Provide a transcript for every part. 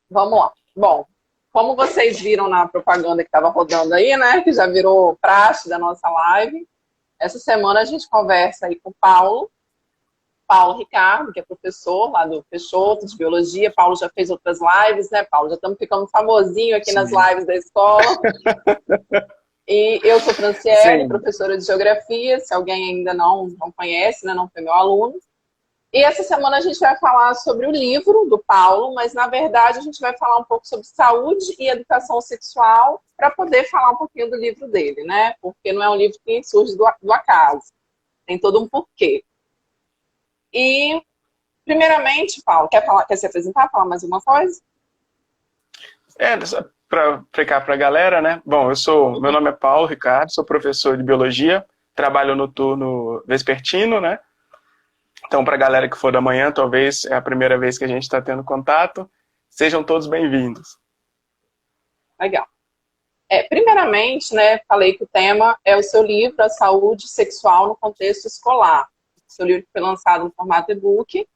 Vamos lá. Bom, como vocês viram na propaganda que estava rodando aí, né, que já virou praxe da nossa live, essa semana a gente conversa aí com o Paulo Ricardo, que é professor lá do Peixoto, de Biologia. Paulo já fez outras lives, né, Paulo? Já estamos ficando famosinho aqui nas Sim. lives da escola. E eu sou Franciele, Sim. professora de Geografia, se alguém ainda não conhece, né, não foi meu aluno. E essa semana a gente vai falar sobre o livro do Paulo, mas na verdade a gente vai falar um pouco sobre saúde e educação sexual para poder falar um pouquinho do livro dele, né? Porque não é um livro que surge do acaso, tem todo um porquê. E, primeiramente, Paulo, quer se apresentar, falar mais alguma coisa? Para explicar para a galera, né? Bom, meu nome é Paulo Ricardo, sou professor de biologia, trabalho no turno vespertino, né? Então, para a galera que for da manhã, talvez é a primeira vez que a gente está tendo contato, sejam todos bem-vindos. Legal. Primeiramente, né, falei que o tema é o seu livro, A Saúde Sexual no Contexto Escolar. O seu livro foi lançado no formato e-book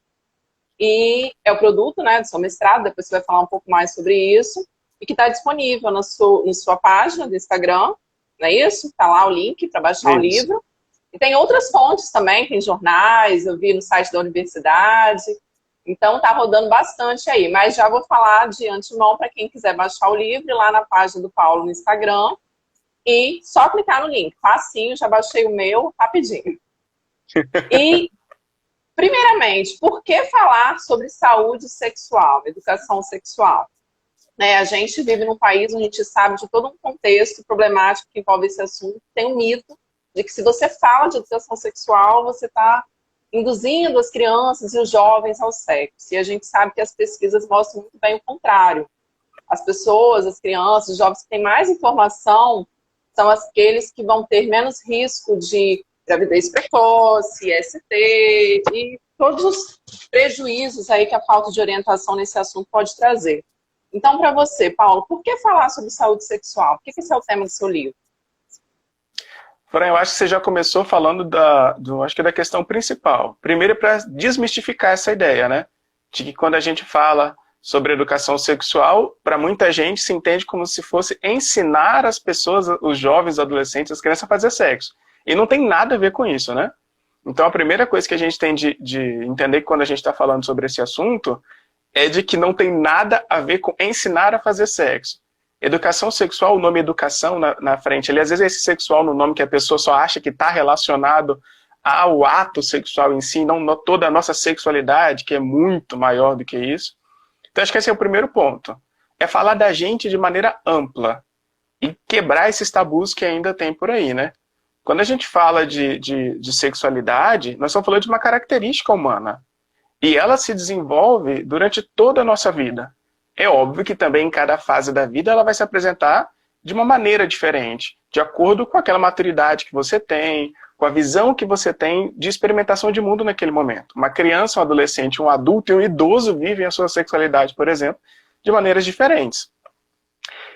e é o produto, né, do seu mestrado, depois você vai falar um pouco mais sobre isso, e que está disponível na sua página do Instagram, não é isso? Está lá o link para baixar o Isso. livro. E tem outras fontes também, tem jornais, eu vi no site da universidade, então tá rodando bastante aí, mas já vou falar de antemão para quem quiser baixar o livro lá na página do Paulo no Instagram, e só clicar no link, facinho, já baixei o meu rapidinho. E primeiramente, por que falar sobre saúde sexual, educação sexual? Né, a gente vive num país onde a gente sabe de todo um contexto problemático que envolve esse assunto. Tem um mito de que se você fala de educação sexual, você está induzindo as crianças e os jovens ao sexo. E a gente sabe que as pesquisas mostram muito bem o contrário. As pessoas, as crianças, os jovens que têm mais informação são aqueles que vão ter menos risco de gravidez precoce, ST e todos os prejuízos aí que a falta de orientação nesse assunto pode trazer. Então, para você, Paulo, por que falar sobre saúde sexual? Por que esse é o tema do seu livro? Porém, eu acho que você já começou falando acho que da questão principal. Primeiro, para desmistificar essa ideia, né? De que quando a gente fala sobre educação sexual, para muita gente se entende como se fosse ensinar as pessoas, os jovens, os adolescentes, as crianças a fazer sexo. E não tem nada a ver com isso, né? Então, a primeira coisa que a gente tem de entender quando a gente está falando sobre esse assunto é de que não tem nada a ver com ensinar a fazer sexo. Educação sexual, o nome educação na frente, ali, às vezes é esse sexual no nome que a pessoa só acha que está relacionado ao ato sexual em si, não toda a nossa sexualidade, que é muito maior do que isso. Então, acho que esse é o primeiro ponto. É falar da gente de maneira ampla e quebrar esses tabus que ainda tem por aí, né? Quando a gente fala de sexualidade, nós estamos falando de uma característica humana. E ela se desenvolve durante toda a nossa vida. É óbvio que também em cada fase da vida ela vai se apresentar de uma maneira diferente, de acordo com aquela maturidade que você tem, com a visão que você tem de experimentação de mundo naquele momento. Uma criança, um adolescente, um adulto e um idoso vivem a sua sexualidade, por exemplo, de maneiras diferentes.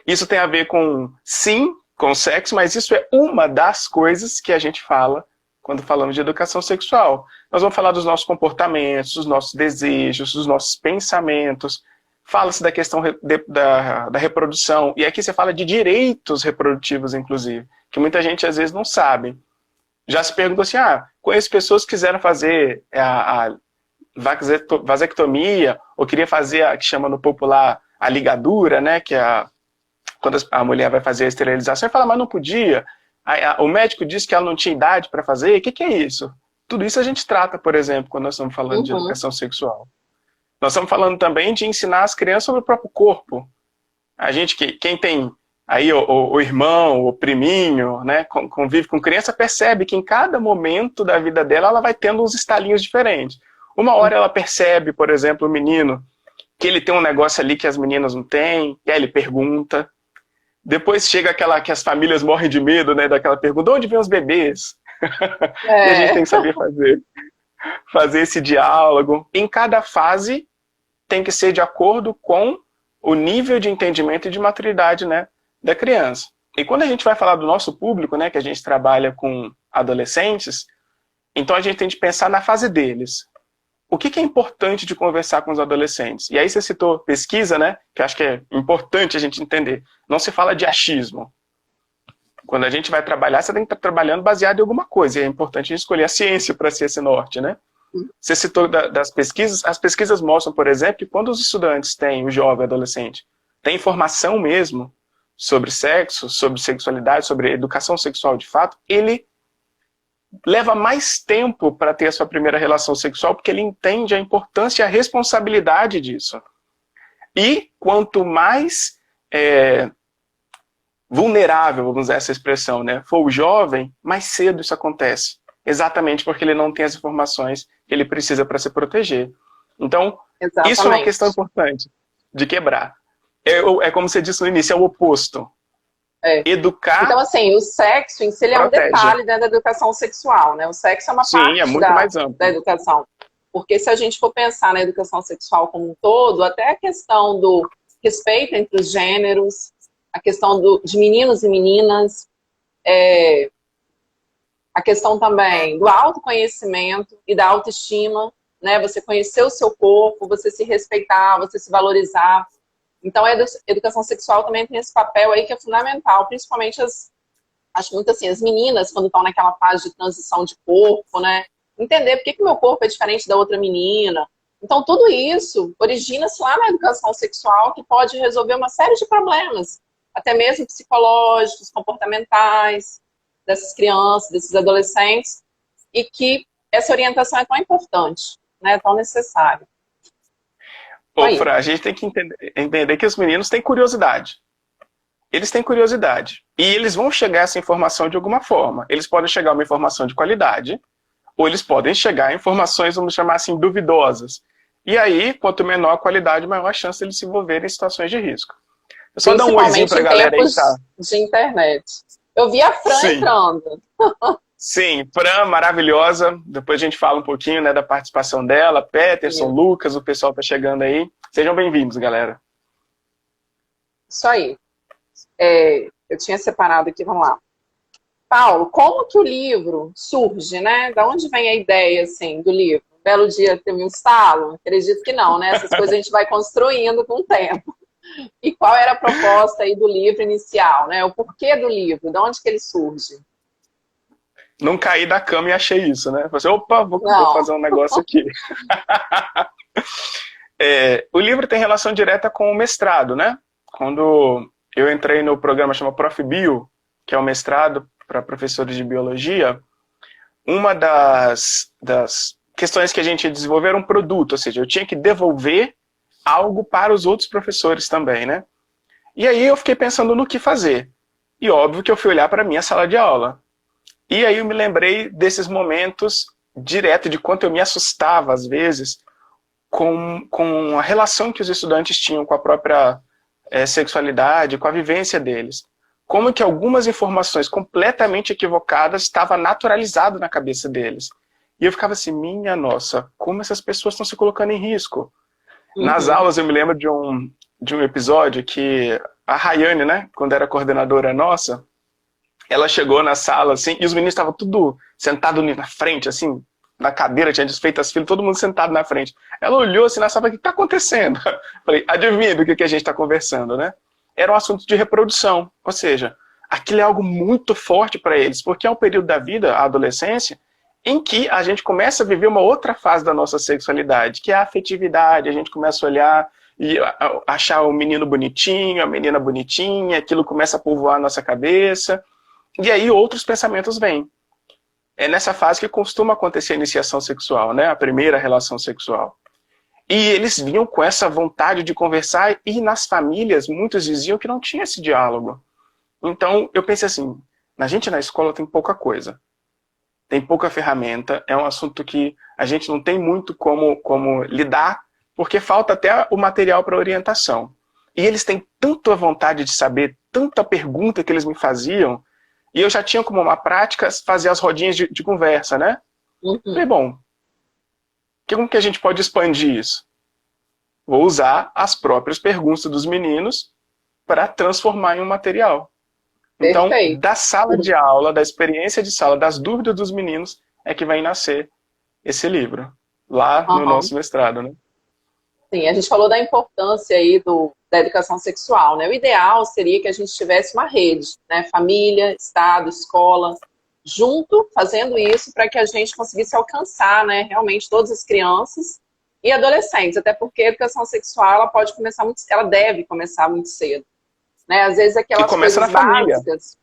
Isso tem a ver com, sim, com sexo, mas isso é uma das coisas que a gente fala quando falamos de educação sexual. Nós vamos falar dos nossos comportamentos, dos nossos desejos, dos nossos pensamentos. Fala-se da questão da reprodução. E aqui você fala de direitos reprodutivos, inclusive, que muita gente às vezes não sabe. Já se perguntou assim, conheço pessoas que quiseram fazer a vasectomia, ou queria fazer a que chama no popular a ligadura, né, que é quando a mulher vai fazer a esterilização, e fala, mas não podia. O médico disse que ela não tinha idade para fazer. O que é isso? Tudo isso a gente trata, por exemplo, quando nós estamos falando de Uhum. educação sexual. Nós estamos falando também de ensinar as crianças sobre o próprio corpo. A gente, quem tem aí o irmão, o priminho, né, convive com criança, percebe que em cada momento da vida dela ela vai tendo uns estalinhos diferentes. Uma hora ela percebe, por exemplo, o menino, que ele tem um negócio ali que as meninas não têm, e aí ele pergunta. Depois chega aquela que as famílias morrem de medo, né, daquela pergunta, onde vêm os bebês? E a gente tem É, que saber fazer esse diálogo. Em cada fase tem que ser de acordo com o nível de entendimento e de maturidade, né, da criança. E quando a gente vai falar do nosso público, né, que a gente trabalha com adolescentes, então a gente tem que pensar na fase deles. o que é importante de conversar com os adolescentes? E aí você citou pesquisa, né? Que eu acho que é importante a gente entender. Não se fala de achismo. Quando a gente vai trabalhar, você tem que estar trabalhando baseado em alguma coisa. E é importante a gente escolher a ciência para ser esse norte, né? Você citou das pesquisas. As pesquisas mostram, por exemplo, que quando os estudantes têm, o jovem adolescente, tem informação mesmo sobre sexo, sobre sexualidade, sobre educação sexual de fato, ele leva mais tempo para ter a sua primeira relação sexual, porque ele entende a importância e a responsabilidade disso. E quanto mais vulnerável, vamos usar essa expressão, né, for o jovem, mais cedo isso acontece. Exatamente porque ele não tem as informações que ele precisa para se proteger. Então, exatamente. Isso é uma questão importante de quebrar. É como você disse no início, é o oposto. Educar. Então, assim, o sexo em si é um detalhe dentro da educação sexual, né? O sexo é uma parte é muito mais amplo da educação. Porque se a gente for pensar na educação sexual como um todo, até a questão do respeito entre os gêneros, a questão de meninos e meninas, a questão também do autoconhecimento e da autoestima, né? Você conhecer o seu corpo, você se respeitar, você se valorizar. Então, a educação sexual também tem esse papel aí que é fundamental, principalmente acho muito assim, as meninas, quando estão naquela fase de transição de corpo, né? Entender por que o meu corpo é diferente da outra menina. Então, tudo isso origina-se lá na educação sexual, que pode resolver uma série de problemas, até mesmo psicológicos, comportamentais, dessas crianças, desses adolescentes, e que essa orientação é tão importante, né? Tão necessária. Fran, a gente tem que entender que os meninos têm curiosidade. Eles têm curiosidade. E eles vão chegar a essa informação de alguma forma. Eles podem chegar a uma informação de qualidade, ou eles podem chegar a informações, vamos chamar assim, duvidosas. E aí, quanto menor a qualidade, maior a chance de eles se envolverem em situações de risco. Eu só dar um oizinho pra galera aí, tá? De internet. Eu vi a Fran entrando. Sim, Fran, maravilhosa. Depois a gente fala um pouquinho, né, da participação dela, Peterson, Lucas, o pessoal tá chegando aí. Sejam bem-vindos, galera. Isso aí. Eu tinha separado aqui, vamos lá. Paulo, como que o livro surge, né? Da onde vem a ideia, assim, do livro? Um belo dia teve um estalo? Acredito que não, né? Essas coisas a gente vai construindo com o tempo. E qual era a proposta aí do livro inicial, né? O porquê do livro, de onde que ele surge? Não caí da cama e achei isso, né? Falei, opa, vou fazer um negócio aqui. O livro tem relação direta com o mestrado, né? Quando eu entrei no programa chama ProfBio, que é o mestrado para professores de biologia, uma das questões que a gente ia desenvolver era um produto, ou seja, eu tinha que devolver algo para os outros professores também, né? E aí eu fiquei pensando no que fazer. E óbvio que eu fui olhar para a minha sala de aula. E aí eu me lembrei desses momentos direto de quanto eu me assustava, às vezes, com a relação que os estudantes tinham com a própria sexualidade, com a vivência deles. Como que algumas informações completamente equivocadas estavam naturalizadas na cabeça deles. E eu ficava assim, minha nossa, como essas pessoas estão se colocando em risco. Nas aulas eu me lembro de um episódio que a Rayane, né, quando era coordenadora nossa, ela chegou na sala, assim, e os meninos estavam tudo sentados na frente, assim, na cadeira, tinha desfeito as filas, todo mundo sentado na frente. Ela olhou assim na sala, o que está acontecendo? Falei, adivinha do que a gente está conversando, né? Era um assunto de reprodução, ou seja, aquilo é algo muito forte para eles, porque é um período da vida, a adolescência, em que a gente começa a viver uma outra fase da nossa sexualidade, que é a afetividade, a gente começa a olhar e achar o menino bonitinho, a menina bonitinha, aquilo começa a povoar a nossa cabeça, e aí outros pensamentos vêm. É nessa fase que costuma acontecer a iniciação sexual, né? A primeira relação sexual. E eles vinham com essa vontade de conversar, e nas famílias, muitos diziam que não tinha esse diálogo. Então, eu pensei assim, a gente na escola tem pouca coisa. Tem pouca ferramenta, é um assunto que a gente não tem muito como lidar, porque falta até o material para orientação. E eles têm tanta vontade de saber, tanta pergunta que eles me faziam, e eu já tinha como uma prática fazer as rodinhas de conversa, né? Falei, bom, como que a gente pode expandir isso? Vou usar as próprias perguntas dos meninos para transformar em um material. Então, da sala de aula, da experiência de sala, das dúvidas dos meninos, é que vai nascer esse livro. lá no Aham. nosso mestrado, né? Sim, a gente falou da importância aí da educação sexual, né? O ideal seria que a gente tivesse uma rede, né? Família, Estado, escola, junto, fazendo isso para que a gente conseguisse alcançar, né, realmente todas as crianças e adolescentes, até porque a educação sexual ela pode começar muito, ela deve começar muito cedo, né? Às vezes Que aquelas começa coisas na família. básicas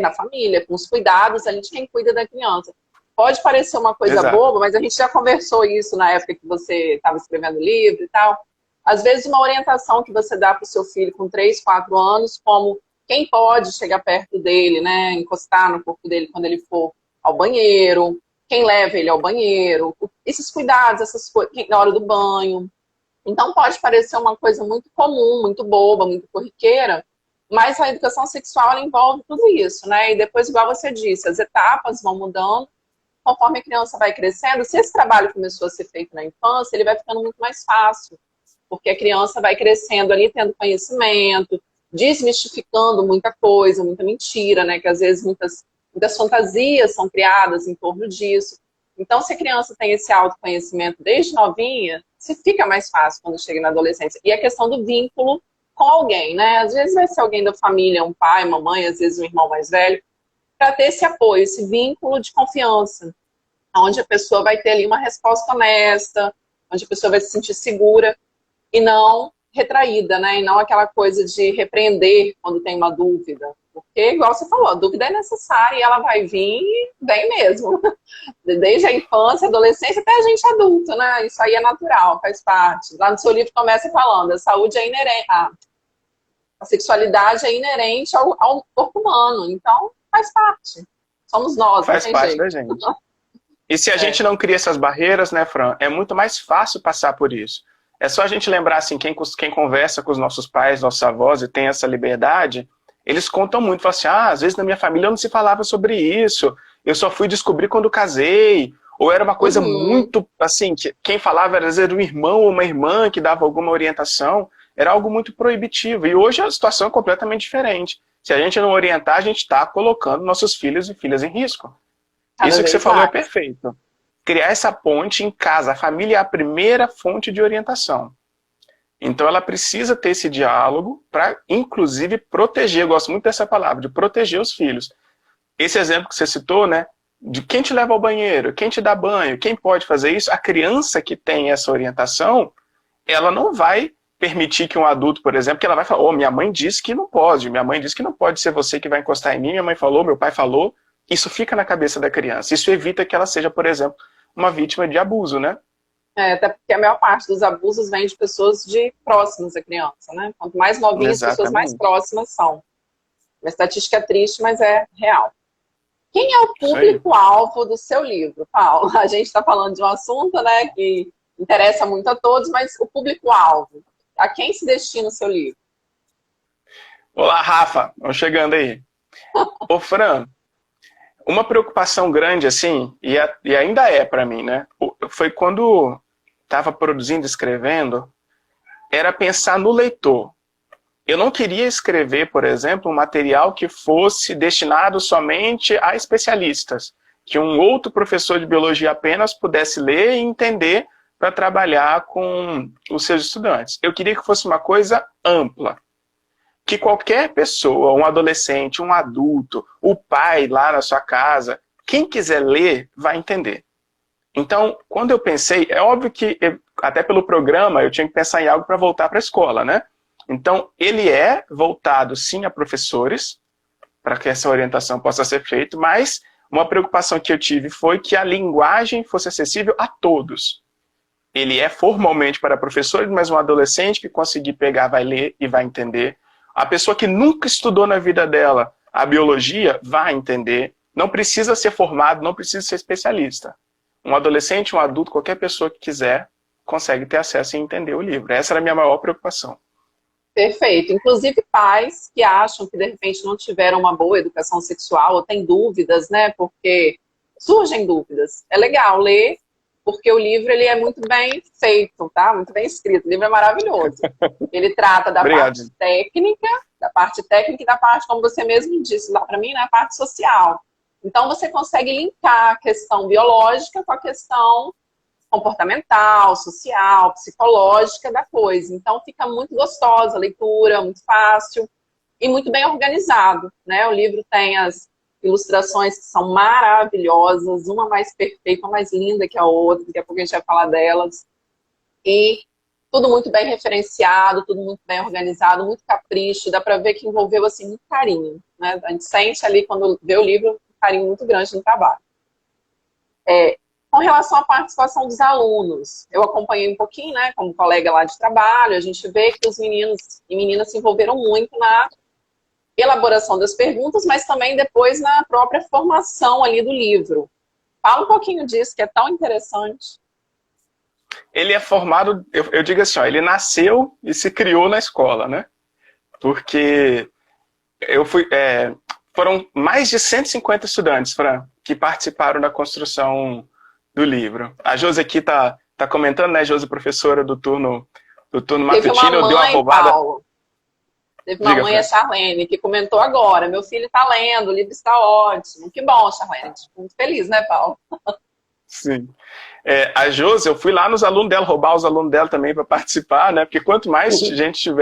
na família, com os cuidados ali de quem cuida da criança. Pode parecer uma coisa Exato. boba, mas a gente já conversou isso na época que você estava escrevendo o livro e tal. Às vezes, uma orientação que você dá para o seu filho com 3, 4 anos, como quem pode chegar perto dele, né, encostar no corpo dele quando ele for ao banheiro, quem leva ele ao banheiro, esses cuidados, essas coisas, na hora do banho. Então, pode parecer uma coisa muito comum, muito boba, muito corriqueira, mas a educação sexual ela envolve tudo isso, né? E depois, igual você disse, as etapas vão mudando conforme a criança vai crescendo. Se esse trabalho começou a ser feito na infância, ele vai ficando muito mais fácil, porque a criança vai crescendo ali, tendo conhecimento, desmistificando muita coisa, muita mentira, né? Que às vezes muitas fantasias são criadas em torno disso. Então, se a criança tem esse autoconhecimento desde novinha, se fica mais fácil quando chega na adolescência. E a questão do vínculo com alguém, né? Às vezes vai ser alguém da família, um pai, uma mãe, às vezes um irmão mais velho, para ter esse apoio, esse vínculo de confiança, onde a pessoa vai ter ali uma resposta honesta, onde a pessoa vai se sentir segura e não retraída, né? E não aquela coisa de repreender quando tem uma dúvida. Porque, igual você falou, a dúvida é necessária e ela vai vir bem mesmo. Desde a infância, adolescência, até a gente adulto, né? Isso aí é natural, faz parte. Lá no seu livro começa falando, a saúde é inerente, a sexualidade é inerente ao corpo humano. Então, faz parte. Somos nós, não Faz tem parte jeito. da gente. E se a É. gente não cria essas barreiras, né, Fran, é muito mais fácil passar por isso. É só a gente lembrar, assim, quem conversa com os nossos pais, nossos avós e tem essa liberdade, eles contam muito, falam assim, às vezes na minha família não se falava sobre isso, eu só fui descobrir quando casei, ou era uma coisa Uhum. muito, assim, que quem falava às vezes era um irmão ou uma irmã que dava alguma orientação, era algo muito proibitivo. E hoje a situação é completamente diferente. Se a gente não orientar, a gente está colocando nossos filhos e filhas em risco. Cada Isso que você vez falou é mais. perfeito. Criar essa ponte em casa. A família é a primeira fonte de orientação. Então ela precisa ter esse diálogo para, inclusive, proteger. Eu gosto muito dessa palavra, de proteger os filhos. Esse exemplo que você citou, né? De quem te leva ao banheiro, quem te dá banho, quem pode fazer isso, a criança que tem essa orientação, ela não vai permitir que um adulto, por exemplo, que ela vai falar, minha mãe disse que não pode, minha mãe disse que não pode ser você que vai encostar em mim, minha mãe falou, meu pai falou. Isso fica na cabeça da criança. Isso evita que ela seja, por exemplo, uma vítima de abuso, né? Até porque a maior parte dos abusos vem de pessoas próximas à criança, né? Quanto mais novinhas, as pessoas mais Exatamente. próximas são. Uma estatística triste, mas é real. Quem é o Isso aí. público-alvo do seu livro, Paulo? A gente está falando de um assunto, né, que interessa muito a todos, mas o público-alvo, a quem se destina o seu livro? Olá, Rafa. Vamos chegando aí. Ô, Fran, uma preocupação grande, assim, e ainda é para mim, né? Foi quando estava produzindo, escrevendo, era pensar no leitor. Eu não queria escrever, por exemplo, um material que fosse destinado somente a especialistas, que um outro professor de biologia apenas pudesse ler e entender para trabalhar com os seus estudantes. Eu queria que fosse uma coisa ampla, que qualquer pessoa, um adolescente, um adulto, o pai lá na sua casa, quem quiser ler, vai entender. Então, quando eu pensei, é óbvio que, até pelo programa, eu tinha que pensar em algo para voltar para a escola, né? Então, ele é voltado, sim, a professores, para que essa orientação possa ser feita, mas uma preocupação que eu tive foi que a linguagem fosse acessível a todos. Ele é formalmente para professores, mas um adolescente que conseguir pegar vai ler e vai entender. A pessoa que nunca estudou na vida dela a biologia vai entender. Não precisa ser formado, não precisa ser especialista. Um adolescente, um adulto, qualquer pessoa que quiser, consegue ter acesso e entender o livro. Essa era a minha maior preocupação. Perfeito. Inclusive pais que acham que de repente não tiveram uma boa educação sexual ou têm dúvidas, né? Porque surgem dúvidas. É legal ler, porque o livro ele é muito bem feito, tá? Muito bem escrito. O livro é maravilhoso. Ele trata Obrigado. da parte técnica e da parte, como você mesmo disse lá para mim, né? A parte social. Então você consegue linkar a questão biológica com a questão comportamental, social, psicológica da coisa. Então fica muito gostosa a leitura, muito fácil e muito bem organizado, né? O livro tem as ilustrações que são maravilhosas, uma mais perfeita, uma mais linda que a outra, daqui a pouco a gente vai falar delas. E tudo muito bem referenciado, tudo muito bem organizado, muito capricho, dá para ver que envolveu assim muito carinho, né? A gente sente ali quando vê o livro um carinho muito grande no trabalho. Com relação à participação dos alunos, eu acompanhei um pouquinho, né, como colega lá de trabalho, a gente vê que os meninos e meninas se envolveram muito na elaboração das perguntas, mas também depois na própria formação ali do livro. Fala um pouquinho disso, que é tão interessante. Ele é formado, eu digo assim, ó, ele nasceu e se criou na escola, né? Porque foram mais de 150 estudantes, Fran, que participaram da construção do livro. A Josi aqui tá comentando, né, Josi, professora do turno matutino, eu dei uma roubada. Paulo. Teve uma mãe, a Charlene, que comentou agora, meu filho está lendo, o livro está ótimo. Que bom, Charlene. Muito feliz, né, Paulo? Sim. A Josi, eu fui lá nos alunos dela, roubar os alunos dela também para participar, né? Porque quanto mais gente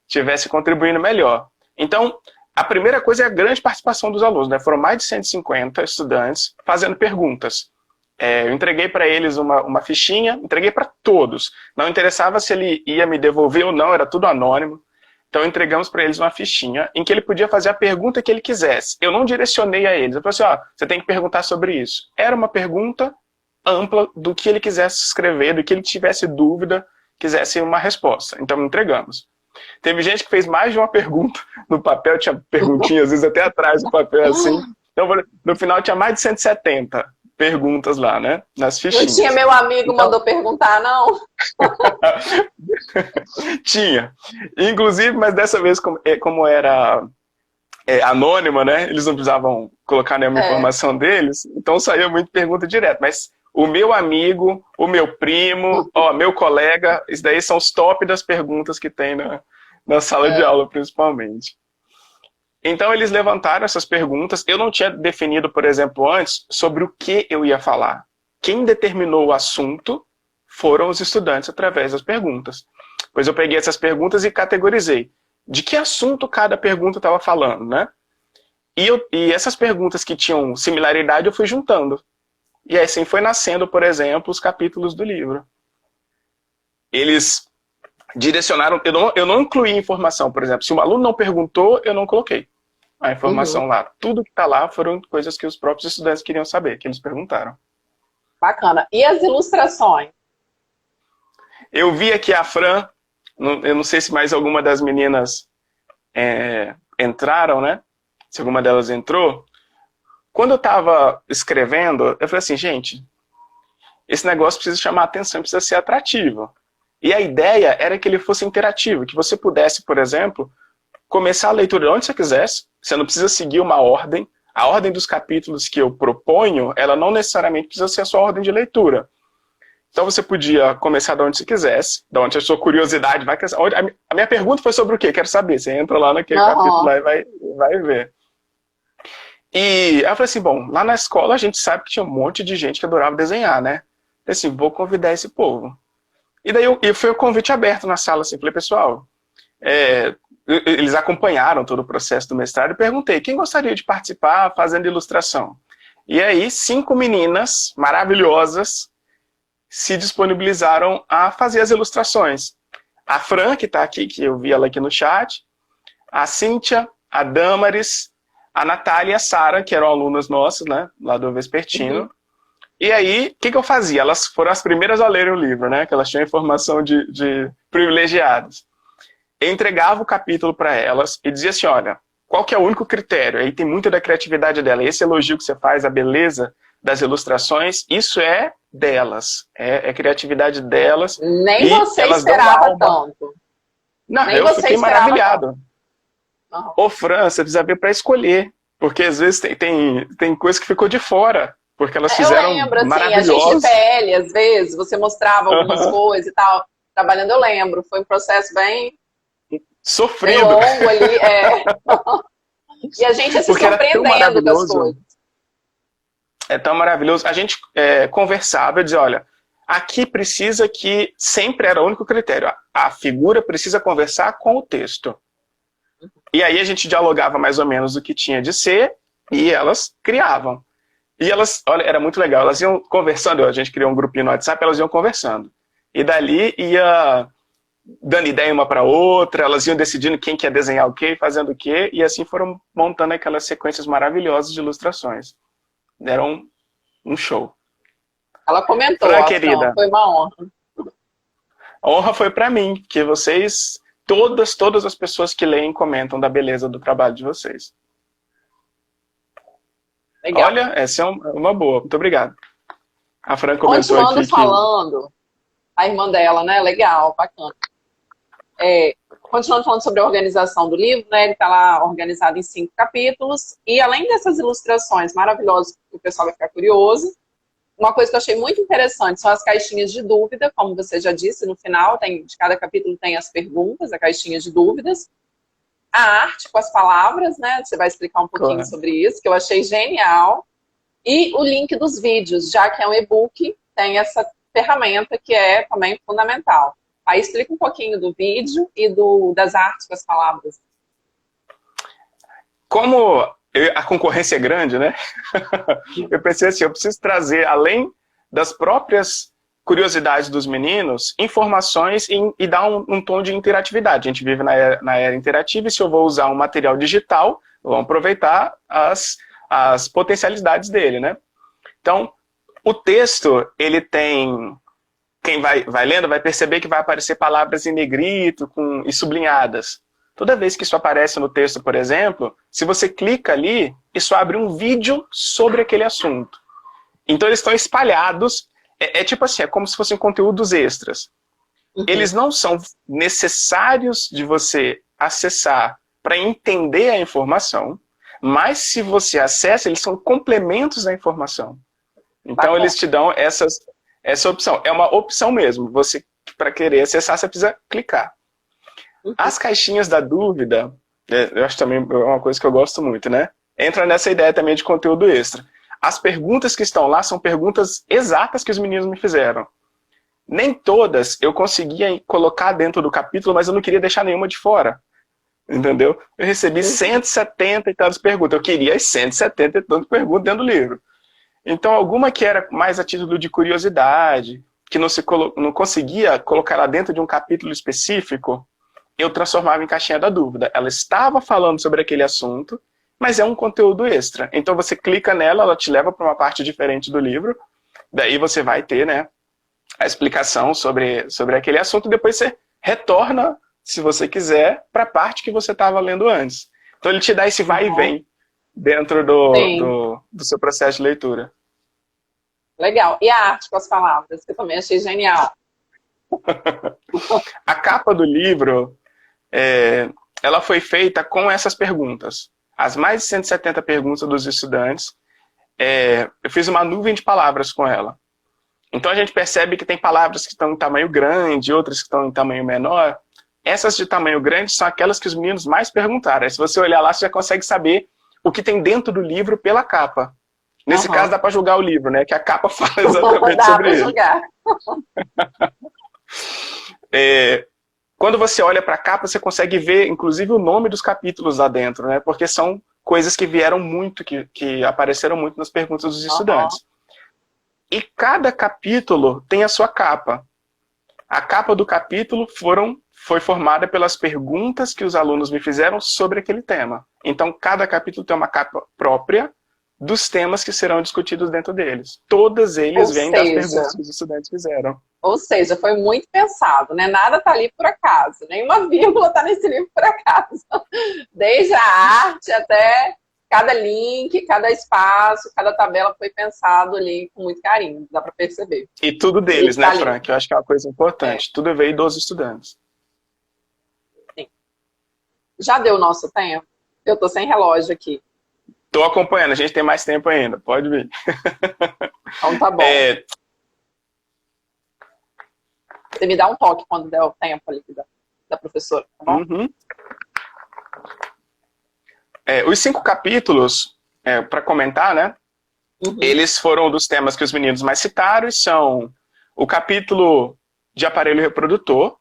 tivesse contribuindo, melhor. Então, a primeira coisa é a grande participação dos alunos, né? Foram mais de 150 estudantes fazendo perguntas. Eu entreguei para eles uma fichinha, entreguei para todos. Não interessava se ele ia me devolver ou não, era tudo anônimo. Então entregamos para eles uma fichinha em que ele podia fazer a pergunta que ele quisesse. Eu não direcionei a eles. Eu falei assim, você tem que perguntar sobre isso. Era uma pergunta ampla do que ele quisesse escrever, do que ele tivesse dúvida, quisesse uma resposta. Então entregamos. Teve gente que fez mais de uma pergunta no papel, tinha perguntinhas, às vezes até atrás do papel assim. Então no final tinha mais de 170 perguntas lá, né? Nas fichinhas. Não tinha meu amigo mandou perguntar, não? Tinha. Inclusive, mas dessa vez, como era anônima, né? Eles não precisavam colocar nenhuma informação deles, então saía muito pergunta direto. Mas o meu amigo, o meu primo, meu colega, isso daí são os top das perguntas que tem na sala de aula, principalmente. Então eles levantaram essas perguntas. Eu não tinha definido, por exemplo, antes, sobre o que eu ia falar. Quem determinou o assunto foram os estudantes através das perguntas. Pois eu peguei essas perguntas e categorizei. De que assunto cada pergunta estava falando, né? E essas perguntas que tinham similaridade eu fui juntando. E assim foi nascendo, por exemplo, os capítulos do livro. Eles direcionaram... Eu não incluí informação, por exemplo. Se um aluno não perguntou, eu não coloquei a informação lá. Tudo que está lá foram coisas que os próprios estudantes queriam saber, que eles perguntaram. Bacana. E as ilustrações? Eu vi aqui a Fran, eu não sei se mais alguma das meninas entraram, né? Se alguma delas entrou. Quando eu estava escrevendo, eu falei assim, gente, esse negócio precisa chamar atenção, precisa ser atrativo. E a ideia era que ele fosse interativo, que você pudesse, por exemplo, começar a leitura onde você quisesse, você não precisa seguir uma ordem. A ordem dos capítulos que eu proponho, ela não necessariamente precisa ser a sua ordem de leitura. Então você podia começar de onde você quisesse, de onde a sua curiosidade vai crescer. A minha pergunta foi sobre o quê? Quero saber. Você entra lá naquele capítulo lá e vai ver. E eu falei assim, bom, lá na escola a gente sabe que tinha um monte de gente que adorava desenhar, né? Eu falei assim, vou convidar esse povo. E daí foi o convite aberto na sala, assim, falei, pessoal, eles acompanharam todo o processo do mestrado e perguntei, quem gostaria de participar fazendo ilustração? E aí, 5 meninas maravilhosas se disponibilizaram a fazer as ilustrações. A Fran, que está aqui, que eu vi ela aqui no chat, a Cíntia, a Damaris, a Natália e a Sara, que eram alunas nossas, né, lá do Vespertino. E aí, o que eu fazia? Elas foram as primeiras a lerem o livro, né, que elas tinham informação de privilegiados. Eu entregava o capítulo para elas e dizia assim, olha, qual que é o único critério? Aí tem muita da criatividade dela. Esse elogio que você faz, a beleza das ilustrações, isso é delas. É criatividade delas. Nem você esperava tanto. Não, eu fiquei maravilhado. Ô, Fran, você precisa ver para escolher. Porque às vezes tem coisa que ficou de fora. Porque elas fizeram maravilhosas. Assim, a gente de PL, às vezes, você mostrava algumas coisas e tal. Trabalhando, eu lembro. Foi um processo bem... sofrido. Bem longo ali, E a gente se surpreendendo das coisas. É tão maravilhoso. A gente conversava e dizia, olha, Aqui precisa que, sempre era o único critério, a figura precisa conversar com o texto. E aí a gente dialogava mais ou menos o que tinha de ser, e elas criavam. E elas, olha, era muito legal, elas iam conversando, a gente criou um grupinho no WhatsApp, elas iam conversando. E dali ia dando ideia uma para outra, elas iam decidindo quem que ia desenhar o quê, fazendo o quê, e assim foram montando aquelas sequências maravilhosas de ilustrações. Deram um show. Ela comentou, Fran, querida, foi uma honra. a honra foi para mim, porque vocês, todas as pessoas que leem comentam da beleza do trabalho de vocês. Legal. Olha, essa é uma boa, muito obrigado. A Fran comentou Continuando aqui falando, a irmã dela, né? Legal, bacana. Continuando falando sobre a organização do livro, né? Ele está lá organizado em 5 capítulos. E além dessas ilustrações maravilhosas, que o pessoal vai ficar curioso, uma coisa que eu achei muito interessante são as caixinhas de dúvida, como você já disse, no final de cada capítulo tem as perguntas, a caixinha de dúvidas. A arte com as palavras, né? Você vai explicar um pouquinho sobre isso, que eu achei genial. E o link dos vídeos, já que é um e-book, tem essa ferramenta que é também fundamental. Aí explica um pouquinho do vídeo e das artes com as palavras. Como a concorrência é grande, né? Eu pensei assim, eu preciso trazer, além das próprias curiosidades dos meninos, informações e dar um tom de interatividade. A gente vive na era interativa e se eu vou usar um material digital, vamos aproveitar as potencialidades dele, né? Então, o texto, ele tem... Quem vai lendo vai perceber que vai aparecer palavras em negrito e sublinhadas. Toda vez que isso aparece no texto, por exemplo, se você clica ali, isso abre um vídeo sobre aquele assunto. Então eles estão espalhados, tipo assim, é como se fossem conteúdos extras. Uhum. Eles não são necessários de você acessar para entender a informação, mas se você acessa, eles são complementos da informação. Então eles te dão essa opção. É uma opção mesmo. Você, para querer acessar, você precisa clicar. As caixinhas da dúvida, eu acho também uma coisa que eu gosto muito, né? Entra nessa ideia também de conteúdo extra. As perguntas que estão lá são perguntas exatas que os meninos me fizeram. Nem todas eu conseguia colocar dentro do capítulo, mas eu não queria deixar nenhuma de fora. Entendeu? Eu recebi 170 e tantas perguntas. Eu queria as 170 e tantas perguntas dentro do livro. Então, alguma que era mais a título de curiosidade, que não conseguia colocar lá dentro de um capítulo específico, eu transformava em caixinha da dúvida. Ela estava falando sobre aquele assunto, mas é um conteúdo extra. Então, você clica nela, ela te leva para uma parte diferente do livro, daí você vai ter, né, a explicação sobre aquele assunto, depois você retorna, se você quiser, para a parte que você estava lendo antes. Então, ele te dá esse vai e vem dentro do seu processo de leitura. Legal. E a arte com as palavras, que eu também achei genial. A capa do livro, ela foi feita com essas perguntas. As mais de 170 perguntas dos estudantes, eu fiz uma nuvem de palavras com ela. Então a gente percebe que tem palavras que estão em tamanho grande, outras que estão em tamanho menor. Essas de tamanho grande são aquelas que os meninos mais perguntaram. Aí, se você olhar lá, você já consegue saber o que tem dentro do livro pela capa. Nesse caso, dá para julgar o livro, né? Que a capa fala exatamente sobre ele. Dá para julgar. Quando você olha para a capa, você consegue ver, inclusive, o nome dos capítulos lá dentro, né? Porque são coisas que vieram muito, que apareceram muito nas perguntas dos estudantes. E cada capítulo tem a sua capa. A capa do capítulo foi formada pelas perguntas que os alunos me fizeram sobre aquele tema. Então, cada capítulo tem uma capa própria dos temas que serão discutidos dentro deles. Todos eles vêm das perguntas que os estudantes fizeram. Ou seja, foi muito pensado, né? Nada está ali por acaso, nenhuma vírgula está nesse livro por acaso. Desde a arte até cada link, cada espaço, cada tabela foi pensado ali com muito carinho, dá para perceber. E tudo deles, né, Frank? Eu acho que é uma coisa importante. Tudo veio dos estudantes. Sim. Já deu o nosso tempo? Eu estou sem relógio aqui. Estou acompanhando, a gente tem mais tempo ainda, pode vir. Então tá bom. Você me dá um toque quando der o tempo ali da professora, tá bom? Uhum. Os 5 capítulos, para comentar, né? Eles foram dos temas que os meninos mais citaram e são o capítulo de aparelho reprodutor.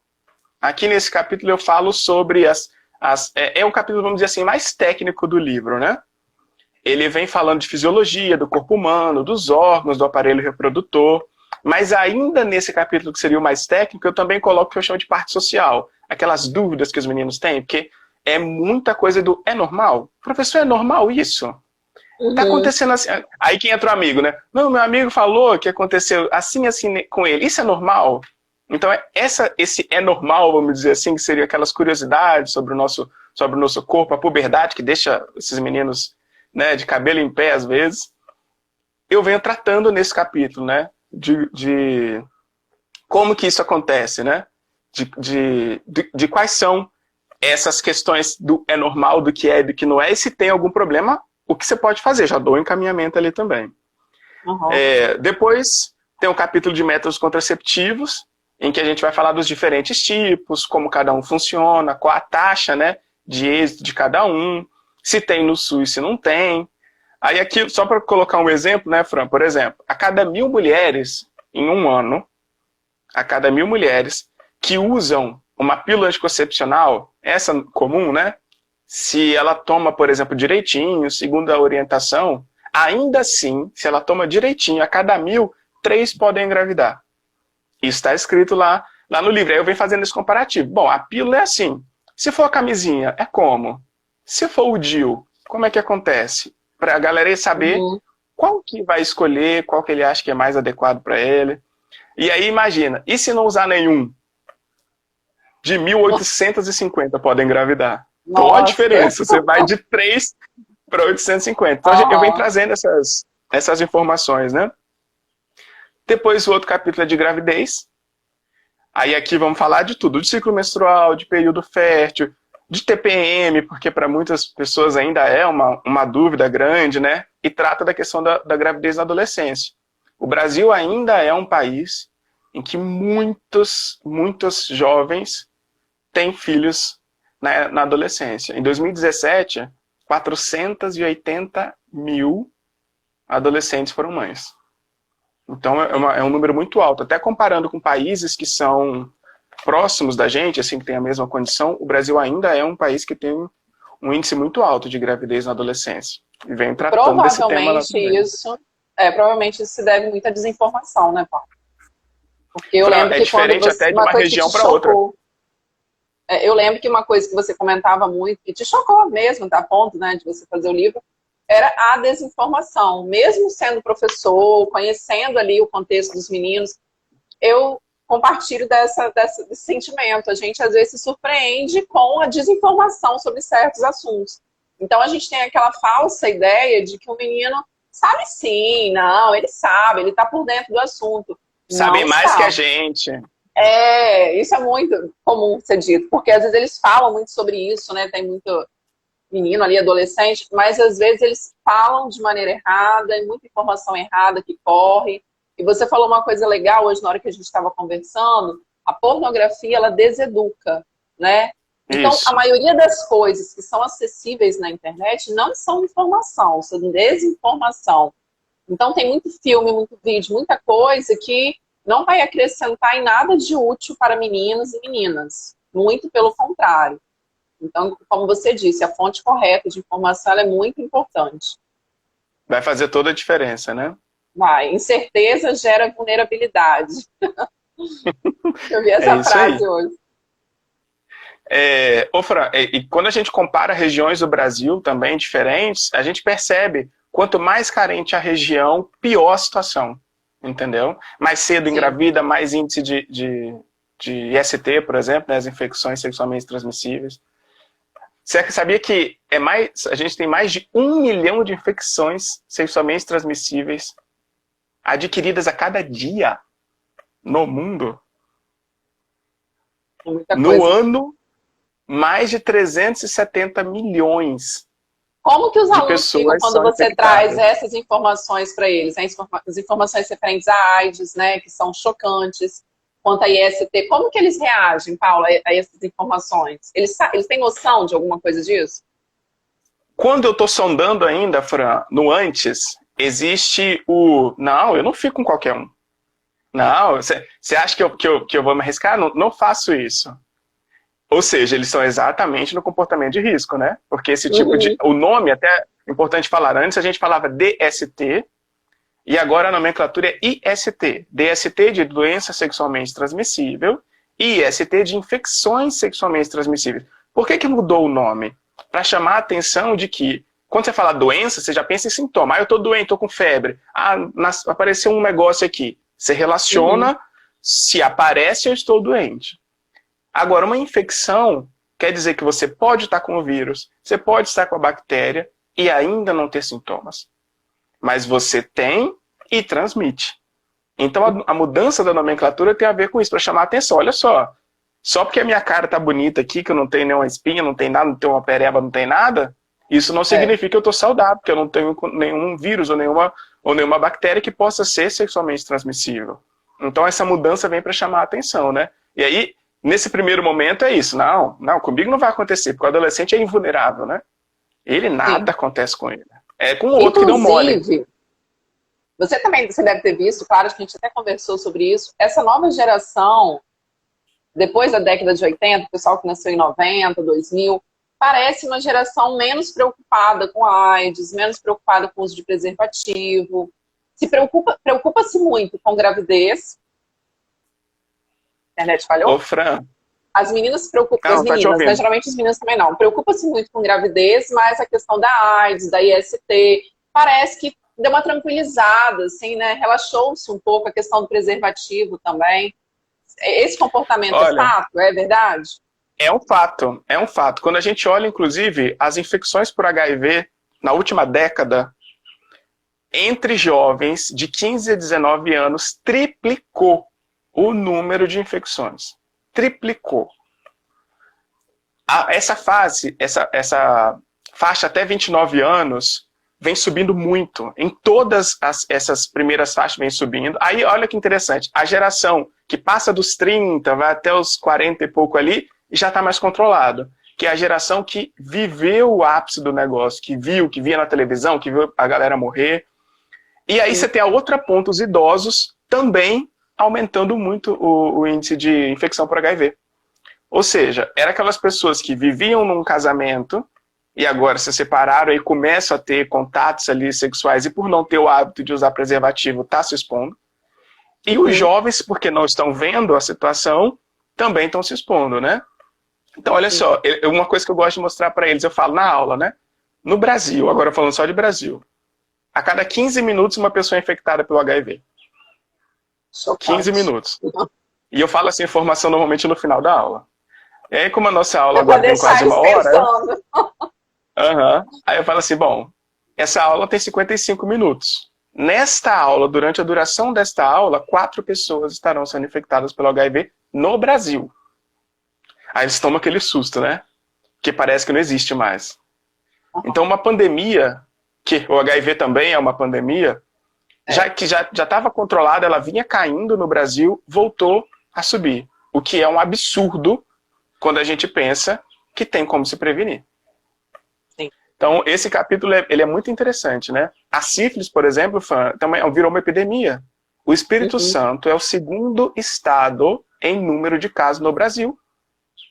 Aqui nesse capítulo eu falo sobre é um capítulo, vamos dizer assim, mais técnico do livro, né? Ele vem falando de fisiologia do corpo humano, dos órgãos do aparelho reprodutor, mas ainda nesse capítulo que seria o mais técnico, eu também coloco o que eu chamo de parte social, aquelas dúvidas que os meninos têm, porque é muita coisa do é normal? Professor, é normal isso? Tá acontecendo assim. Aí que entra o amigo, né? Não, meu amigo falou que aconteceu assim, assim com ele. Isso é normal? Então, esse é normal, vamos dizer assim, que seria aquelas curiosidades sobre o nosso corpo, a puberdade, que deixa esses meninos, né, de cabelo em pé, às vezes. Eu venho tratando nesse capítulo, né, de como que isso acontece, né? De quais são essas questões do é normal, do que é e do que não é, e se tem algum problema, o que você pode fazer. Já dou um encaminhamento ali também. Depois tem o capítulo de métodos contraceptivos, em que a gente vai falar dos diferentes tipos, como cada um funciona, qual a taxa, né, de êxito de cada um, se tem no SUS, se não tem. Aí aqui, só para colocar um exemplo, né, Fran, por exemplo, a cada 1.000 mulheres em um ano, a cada 1.000 mulheres que usam uma pílula anticoncepcional, essa comum, né, se ela toma, por exemplo, direitinho, segundo a orientação, ainda assim, se ela toma direitinho, a cada 1.000, 3 podem engravidar. Isso está escrito lá no livro. Aí eu venho fazendo esse comparativo. Bom, a pílula é assim. Se for a camisinha, é como? Se for o DIU, como é que acontece? Para a galera saber qual que vai escolher, qual que ele acha que é mais adequado para ele. E aí imagina, e se não usar nenhum? De 1.850 podem engravidar. Então olha a diferença, você vai de 3 para 850. Então eu venho trazendo essas informações, né? Depois o outro capítulo é de gravidez. Aí aqui vamos falar de tudo, de ciclo menstrual, de período fértil, de TPM, porque para muitas pessoas ainda é uma dúvida grande, né? E trata da questão da gravidez na adolescência. O Brasil ainda é um país em que muitos jovens têm filhos na adolescência. Em 2017, 480 mil adolescentes foram mães. Então é um número muito alto. Até comparando com países que são próximos da gente, assim, que tem a mesma condição, o Brasil ainda é um país que tem um índice muito alto de gravidez na adolescência. E vem tratando desse tema lá também. Provavelmente isso se deve muito à desinformação, né, Paulo? Porque eu lembro que diferente até de uma região para outra. Eu lembro que uma coisa que você comentava muito, que te chocou mesmo, tá, a ponto, né, de você fazer o livro, era a desinformação. Mesmo sendo professor, conhecendo ali o contexto dos meninos, eu compartilho desse sentimento. A gente, às vezes, se surpreende com a desinformação sobre certos assuntos. Então, a gente tem aquela falsa ideia de que o menino sabe sim, não, ele sabe, ele está por dentro do assunto. Sabem mais que a gente. Isso é muito comum ser dito, porque às vezes eles falam muito sobre isso, né? Tem muito menino ali, adolescente, mas às vezes eles falam de maneira errada, e muita informação errada que corre. E você falou uma coisa legal hoje, na hora que a gente estava conversando, a pornografia, ela deseduca, né? Então, a maioria das coisas que são acessíveis na internet não são informação, são desinformação. Então, tem muito filme, muito vídeo, muita coisa que não vai acrescentar em nada de útil para meninos e meninas. Muito pelo contrário. Então, como você disse, a fonte correta de informação ela é muito importante. Vai fazer toda a diferença, né? Vai. Incerteza gera vulnerabilidade. Eu vi essa frase hoje. Fran, e quando a gente compara regiões do Brasil também diferentes, a gente percebe quanto mais carente a região, pior a situação. Entendeu? Mais cedo engravida, mais índice de IST, por exemplo, né, as infecções sexualmente transmissíveis. Você sabia que a gente tem mais de 1 milhão de infecções sexualmente transmissíveis adquiridas a cada dia no mundo? No ano, mais de 370 milhões. Como que os alunos ficam quando você traz essas informações para eles? As informações referentes à AIDS, né, que são chocantes, quanto a IST. Como que eles reagem, Paula, a essas informações? Eles têm noção de alguma coisa disso? Quando eu estou sondando ainda, Fran, no antes, existe não, eu não fico com qualquer um. Não, você acha que eu vou me arriscar? Não, não faço isso. Ou seja, eles estão exatamente no comportamento de risco, né? Porque esse tipo de... O nome, até é importante falar, antes a gente falava DST, e agora a nomenclatura é IST. DST de doença sexualmente transmissível e IST de infecções sexualmente transmissíveis. Por que mudou o nome? Para chamar a atenção de que, quando você fala doença, você já pensa em sintoma. Ah, eu tô doente, tô com febre. Ah, apareceu um negócio aqui. Você relaciona, se aparece, eu estou doente. Agora, uma infecção quer dizer que você pode estar com o vírus, você pode estar com a bactéria e ainda não ter sintomas. Mas você tem e transmite. Então, a mudança da nomenclatura tem a ver com isso, para chamar a atenção. Olha só porque a minha cara tá bonita aqui, que eu não tenho nenhuma espinha, não tem nada, não tenho uma pereba, não tem nada, isso não significa que eu estou saudável, que eu não tenho nenhum vírus ou nenhuma bactéria que possa ser sexualmente transmissível. Então, essa mudança vem para chamar a atenção, né? E aí, nesse primeiro momento é isso. Não, comigo não vai acontecer, porque o adolescente é invulnerável, né? Ele nada acontece com ele. É com o outro que deu mole. Você deve ter visto, claro, que a gente até conversou sobre isso, essa nova geração, depois da década de 80, o pessoal que nasceu em 90, 2000, parece uma geração menos preocupada com a AIDS, menos preocupada com o uso de preservativo, preocupa-se muito com gravidez. A internet falhou? Ô, Fran. As meninas se preocupam, as meninas, né? Geralmente os meninos também não. Preocupa-se muito com gravidez, mas a questão da AIDS, da IST, parece que deu uma tranquilizada, assim, né? Relaxou-se um pouco a questão do preservativo também. Esse comportamento é fato? É verdade? É um fato, é um fato. Quando a gente olha, inclusive, as infecções por HIV na última década, entre jovens de 15 a 19 anos, triplicou o número de infecções. Triplicou. Essa faixa até 29 anos vem subindo muito. Em todas essas primeiras faixas vem subindo. Aí, olha que interessante. A geração que passa dos 30, vai até os 40 e pouco ali, e já está mais controlado. Que é a geração que viveu o ápice do negócio, que via na televisão, que viu a galera morrer. E aí você tem a outra ponta, os idosos, também aumentando muito o índice de infecção por HIV. Ou seja, eram aquelas pessoas que viviam num casamento e agora se separaram e começam a ter contatos ali sexuais e por não ter o hábito de usar preservativo, está se expondo. E os jovens, porque não estão vendo a situação, também estão se expondo, né? Então, olha só, uma coisa que eu gosto de mostrar para eles, eu falo na aula, né? No Brasil, agora falando só de Brasil, a cada 15 minutos uma pessoa é infectada pelo HIV. Chocante. 15 minutos. E eu falo essa informação normalmente no final da aula. E aí, como a nossa aula agora tem quase uma hora... Aí eu falo assim, bom, essa aula tem 55 minutos. Nesta aula, durante a duração desta aula, 4 pessoas estarão sendo infectadas pelo HIV no Brasil. Aí eles tomam aquele susto, né? Que parece que não existe mais. Então, uma pandemia, que o HIV também é uma pandemia, que já estava controlada, ela vinha caindo no Brasil, voltou a subir. O que é um absurdo quando a gente pensa que tem como se prevenir. Sim. Então, esse capítulo ele é muito interessante, né? A sífilis, por exemplo, também virou uma epidemia. O Espírito Santo é o segundo estado em número de casos no Brasil.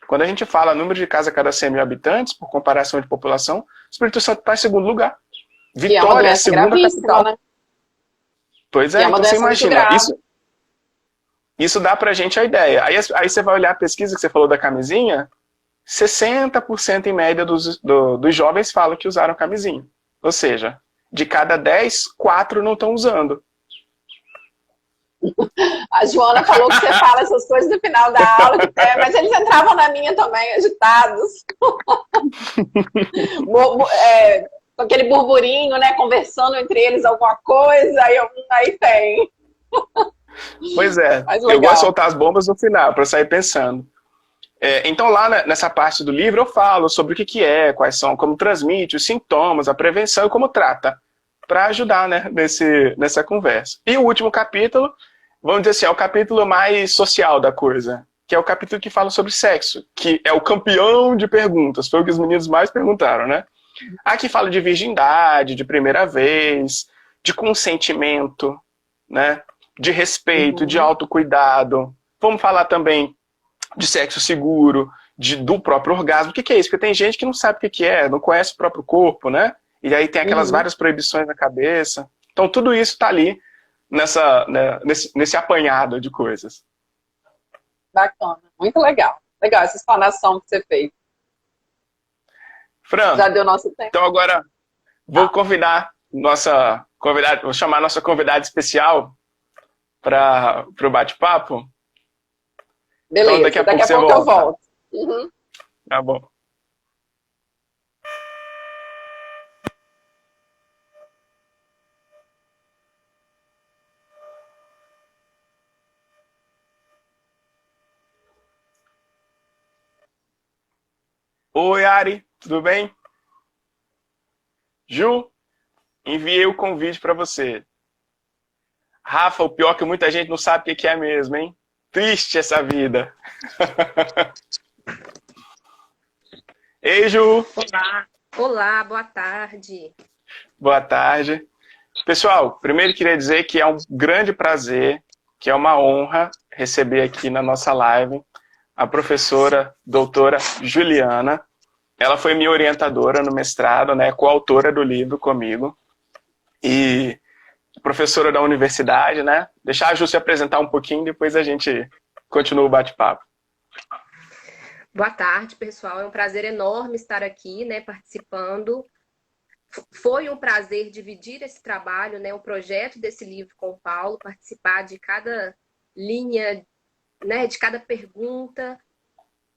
Quando a gente fala número de casos a cada 100 mil habitantes, por comparação de população, o Espírito Santo está em segundo lugar. Vitória é a segunda capital. Né? Pois é, então você imagina, isso dá pra gente a ideia. Aí você vai olhar a pesquisa que você falou da camisinha, 60% em média dos jovens falam que usaram camisinha. Ou seja, de cada 10, 4 não estão usando. A Joana falou que você fala essas coisas no final da aula, mas eles entravam na minha também, agitados. Com aquele burburinho, né, conversando entre eles alguma coisa, aí tem. Pois é, eu gosto de soltar as bombas no final, para sair pensando. Então lá nessa parte do livro eu falo sobre o que é, quais são, como transmite, os sintomas, a prevenção e como trata, para ajudar, né, nessa conversa. E o último capítulo, vamos dizer assim, é o capítulo mais social da coisa, que é o capítulo que fala sobre sexo, que é o campeão de perguntas, foi o que os meninos mais perguntaram, né? Aqui fala de virgindade, de primeira vez, de consentimento, né? de respeito, de autocuidado. Vamos falar também de sexo seguro, do próprio orgasmo. O que é isso? Porque tem gente que não sabe o que é, não conhece o próprio corpo, né? E aí tem aquelas várias proibições na cabeça. Então tudo isso está ali nesse apanhado de coisas. Bacana, muito legal. Legal essa explanação que você fez. Fran, já deu nosso tempo. Então agora vou vou chamar nossa convidada especial para o bate-papo. Beleza, então, daqui a pouco eu volto. Uhum. Tá bom. Oi, Ari, tudo bem? Ju, enviei o convite para você. Rafa, o pior é que muita gente não sabe o que é mesmo, hein? Triste essa vida. Ei, Ju. Olá. Olá, boa tarde. Boa tarde. Pessoal, primeiro queria dizer que é um grande prazer, que é uma honra receber aqui na nossa live a professora doutora Juliana. Ela foi minha orientadora no mestrado, né, coautora do livro comigo. E professora da universidade, né? Deixar a Ju se apresentar um pouquinho, depois a gente continua o bate-papo. Boa tarde, pessoal. É um prazer enorme estar aqui, né, participando. Foi um prazer dividir esse trabalho, né, o projeto desse livro com o Paulo, participar de cada linha, né, de cada pergunta.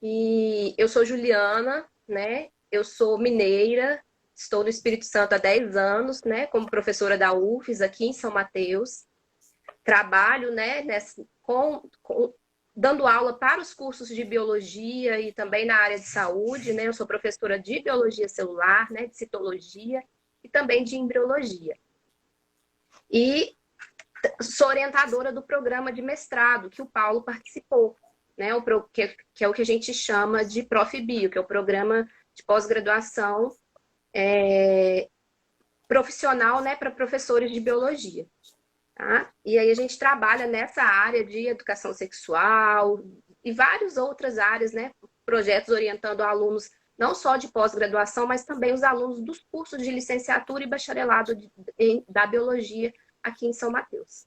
E eu sou Juliana, né? Eu sou mineira, estou no Espírito Santo há 10 anos, né, como professora da UFES aqui em São Mateus. Trabalho, né, dando aula para os cursos de biologia e também na área de saúde, né? Eu sou professora de biologia celular, né, de citologia e também de embriologia. E sou orientadora do programa de mestrado que o Paulo participou, né? Que é o que a gente chama de ProfBio, que é o programa de pós-graduação profissional, né, para professores de biologia. Tá? E aí a gente trabalha nessa área de educação sexual e várias outras áreas, né? Projetos orientando alunos não só de pós-graduação, mas também os alunos dos cursos de licenciatura e bacharelado da biologia aqui em São Mateus.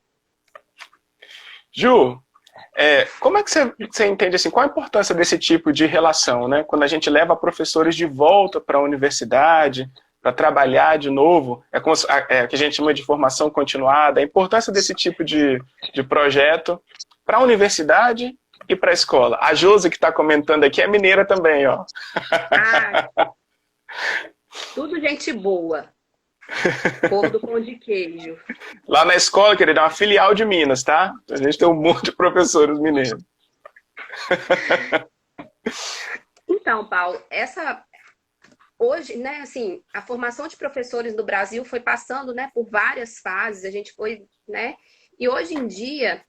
Ju, como é que você entende assim, qual a importância desse tipo de relação, né? Quando a gente leva professores de volta para a universidade, para trabalhar de novo, o que a gente chama de formação continuada, a importância desse tipo de projeto para a universidade e para a escola. A Josi, que está comentando aqui, é mineira também, ó. Tudo gente boa. Cor do pão de queijo. Lá na escola, querida, é uma filial de Minas, tá? A gente tem um monte de professores mineiros. Então, Paulo, hoje, né, assim, a formação de professores no Brasil foi passando, né, por várias fases, a gente foi, né, e hoje em dia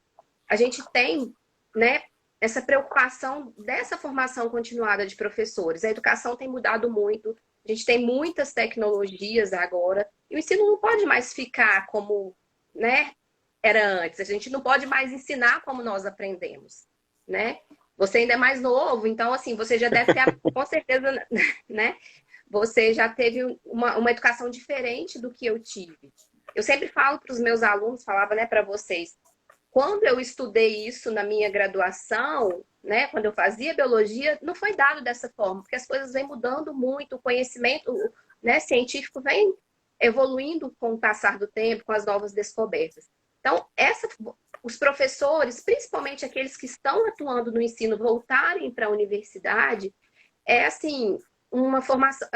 a gente tem, né, essa preocupação dessa formação continuada de professores. A educação tem mudado muito, a gente tem muitas tecnologias agora, e o ensino não pode mais ficar como, né, era antes, a gente não pode mais ensinar como nós aprendemos, né? Você ainda é mais novo, então, assim, você já deve ter, com certeza, né, você já teve uma educação diferente do que eu tive. Eu sempre falo para os meus alunos, falava, né, para vocês, quando eu estudei isso na minha graduação, né, quando eu fazia biologia, não foi dado dessa forma, porque as coisas vêm mudando muito, o conhecimento, né, científico vem evoluindo com o passar do tempo, com as novas descobertas. Então, os professores, principalmente aqueles que estão atuando no ensino, voltarem para a universidade, é assim, uma formação,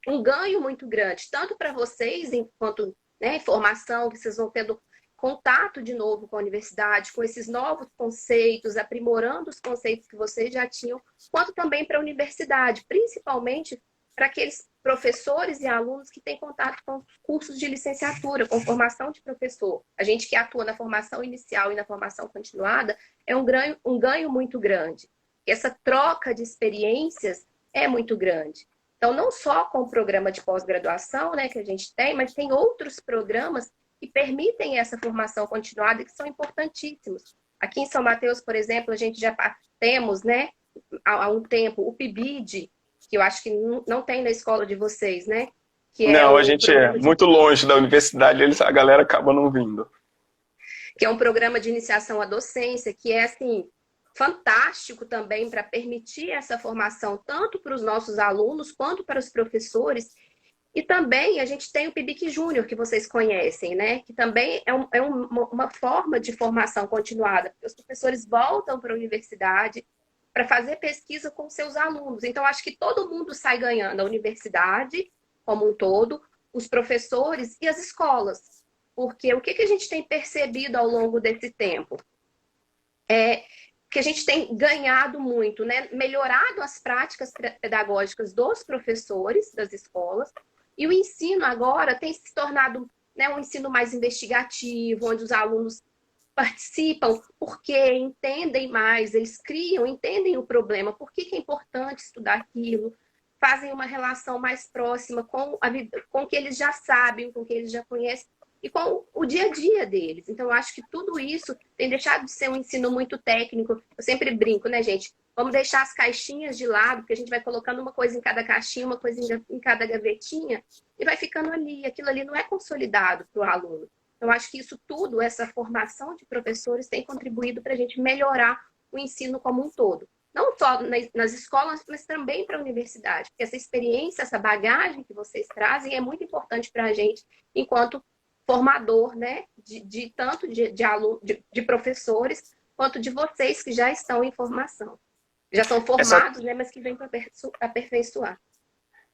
um ganho muito grande, tanto para vocês, enquanto, né, informação, que vocês vão tendo contato de novo com a universidade, com esses novos conceitos, aprimorando os conceitos que vocês já tinham, quanto também para a universidade, principalmente para aqueles professores e alunos que têm contato com cursos de licenciatura, com formação de professor. A gente que atua na formação inicial e na formação continuada é um ganho muito grande. Essa troca de experiências é muito grande. Então, não só com o programa de pós-graduação, né, que a gente tem, mas tem outros programas que permitem essa formação continuada e que são importantíssimos. Aqui em São Mateus, por exemplo, a gente já temos, né, há um tempo, o PIBID, que eu acho que não tem na escola de vocês, né? Que é Não, a gente é muito longe da universidade, a galera acaba não vindo. Que é um programa de iniciação à docência, que é, assim, fantástico também para permitir essa formação tanto para os nossos alunos quanto para os professores. E também a gente tem o PIBIC Júnior, que vocês conhecem, né? Que também é uma forma de formação continuada, porque os professores voltam para a universidade para fazer pesquisa com seus alunos. Então, acho que todo mundo sai ganhando, a universidade como um todo, os professores e as escolas. Porque o que a gente tem percebido ao longo desse tempo? É que a gente tem ganhado muito, né? Melhorado as práticas pedagógicas dos professores das escolas, e o ensino agora tem se tornado, né, um ensino mais investigativo, onde os alunos participam porque entendem mais, eles criam, entendem o problema, por que é importante estudar aquilo, fazem uma relação mais próxima com o que eles já sabem, com o que eles já conhecem, e com o dia a dia deles. Então, eu acho que tudo isso tem deixado de ser um ensino muito técnico. Eu sempre brinco, né, gente? Vamos deixar as caixinhas de lado, porque a gente vai colocando uma coisa em cada caixinha, uma coisa em cada gavetinha, e vai ficando ali. Aquilo ali não é consolidado para o aluno. Eu acho que isso tudo, essa formação de professores, tem contribuído para a gente melhorar o ensino como um todo. Não só nas escolas, mas também para a universidade. Porque essa experiência, essa bagagem que vocês trazem é muito importante para a gente, enquanto formador, né, tanto de professores, quanto de vocês que já estão em formação. Já são formados, né, mas que vêm para aperfeiçoar.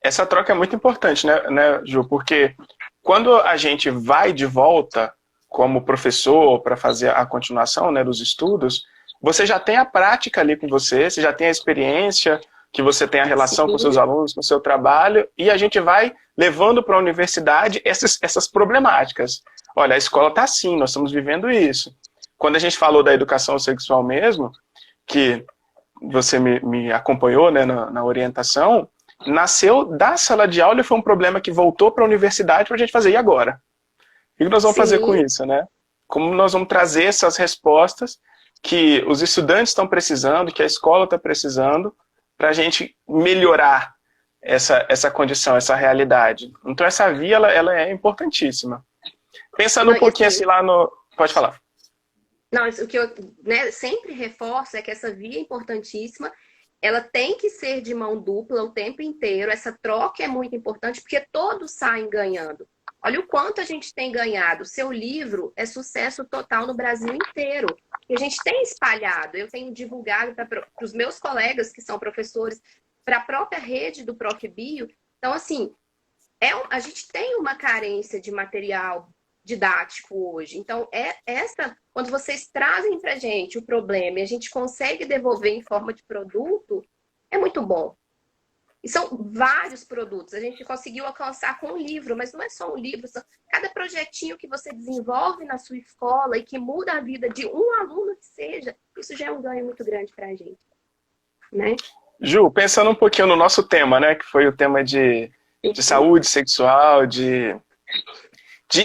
Essa troca é muito importante, né, Ju? Porque quando a gente vai de volta como professor para fazer a continuação, né, dos estudos, você já tem a prática ali com você já tem a experiência, que você tem a relação com seus alunos, com o seu trabalho, e a gente vai levando para a universidade essas problemáticas. Olha, a escola está assim, nós estamos vivendo isso. Quando a gente falou da educação sexual mesmo, que você me acompanhou, né, na orientação, nasceu da sala de aula e foi um problema que voltou para a universidade para a gente fazer. E agora? O que nós vamos fazer com isso, né? Como nós vamos trazer essas respostas que os estudantes estão precisando, que a escola está precisando, para a gente melhorar essa condição, essa realidade. Então essa via, ela é importantíssima. Pensando um pouquinho assim lá no... Pode falar. Não, o que eu, né, sempre reforço é que essa via é importantíssima, ela tem que ser de mão dupla o tempo inteiro, essa troca é muito importante, porque todos saem ganhando. Olha o quanto a gente tem ganhado. O seu livro é sucesso total no Brasil inteiro. E a gente tem espalhado, eu tenho divulgado para os meus colegas que são professores, para a própria rede do ProfBio. Então, assim, a gente tem uma carência de material didático hoje. Então, quando vocês trazem para a gente o problema e a gente consegue devolver em forma de produto, é muito bom. E são vários produtos. A gente conseguiu alcançar com um livro, mas não é só um livro. Cada projetinho que você desenvolve na sua escola e que muda a vida de um aluno que seja, isso já é um ganho muito grande para a gente. Né? Ju, pensando um pouquinho no nosso tema, né, que foi o tema de saúde sexual, de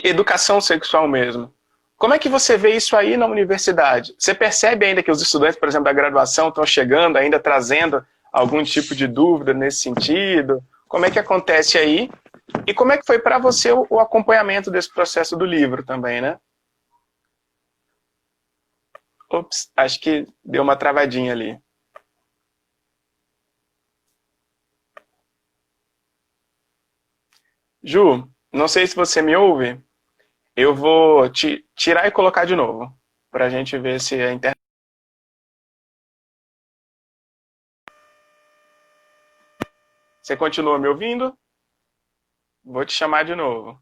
educação sexual mesmo. Como é que você vê isso aí na universidade? Você percebe ainda que os estudantes, por exemplo, da graduação estão chegando, ainda trazendo algum tipo de dúvida nesse sentido? Como é que acontece aí? E como é que foi para você o acompanhamento desse processo do livro também, né? Ops, acho que deu uma travadinha ali. Ju, não sei se você me ouve. Eu vou tirar e colocar de novo, para a gente ver se a internet... Você continua me ouvindo? Vou te chamar de novo.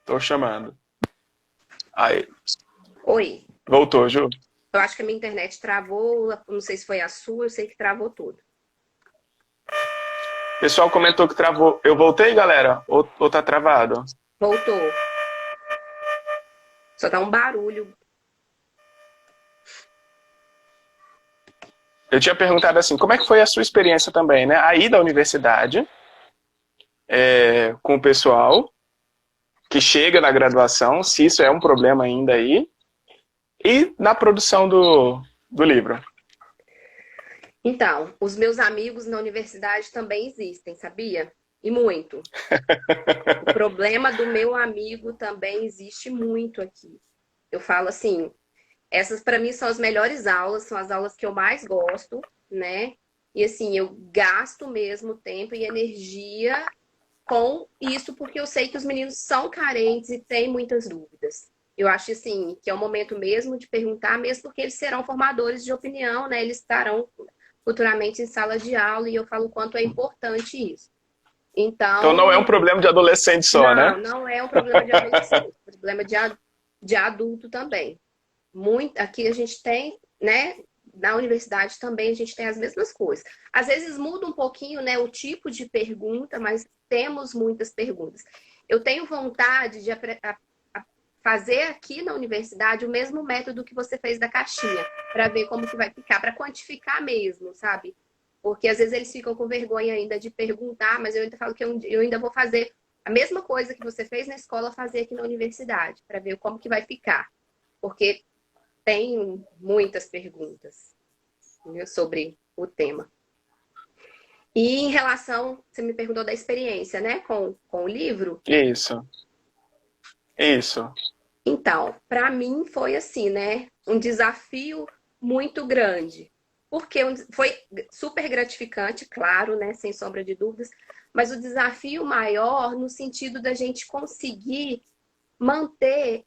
Estou chamando. Aí. Oi. Voltou, Ju? Eu acho que a minha internet travou, não sei se foi a sua, eu sei que travou tudo. O pessoal comentou que travou. Eu voltei, galera? Ou tá travado? Voltou. Só dá um barulho. eu tinha perguntado assim, como é que foi a sua experiência também, né? Aí da universidade, com o pessoal que chega na graduação, se isso é um problema ainda aí, e na produção do livro. Então, os meus amigos na universidade também existem, sabia? E muito. O problema do meu amigo também existe muito aqui. Eu falo assim, essas para mim são as melhores aulas, são as aulas que eu mais gosto, né? E assim, eu gasto mesmo tempo e energia com isso, porque eu sei que os meninos são carentes e têm muitas dúvidas. Eu acho assim, que é o momento mesmo de perguntar, mesmo porque eles serão formadores de opinião, né? Eles estarão futuramente em sala de aula e eu falo o quanto é importante isso. Então não é um Então, problema de adolescente só, né? não é um problema de adolescente, é um problema de adulto também. Muito, aqui a gente tem, né? Na universidade também a gente tem as mesmas coisas. Às vezes muda um pouquinho, né, o tipo de pergunta, mas temos muitas perguntas. Eu tenho vontade de fazer aqui na universidade o mesmo método que você fez da caixinha, para ver como que vai ficar, para quantificar mesmo, sabe? Porque às vezes eles ficam com vergonha ainda de perguntar, mas eu ainda falo que eu ainda vou fazer a mesma coisa que você fez na escola, fazer aqui na universidade, para ver como que vai ficar. Porque tem muitas perguntas, né, sobre o tema. E em relação, você me perguntou da experiência, né, com o livro? Isso. Isso. Então, para mim foi assim, né, um desafio muito grande. Porque foi super gratificante, claro, né, sem sombra de dúvidas, mas o desafio maior no sentido da gente conseguir manter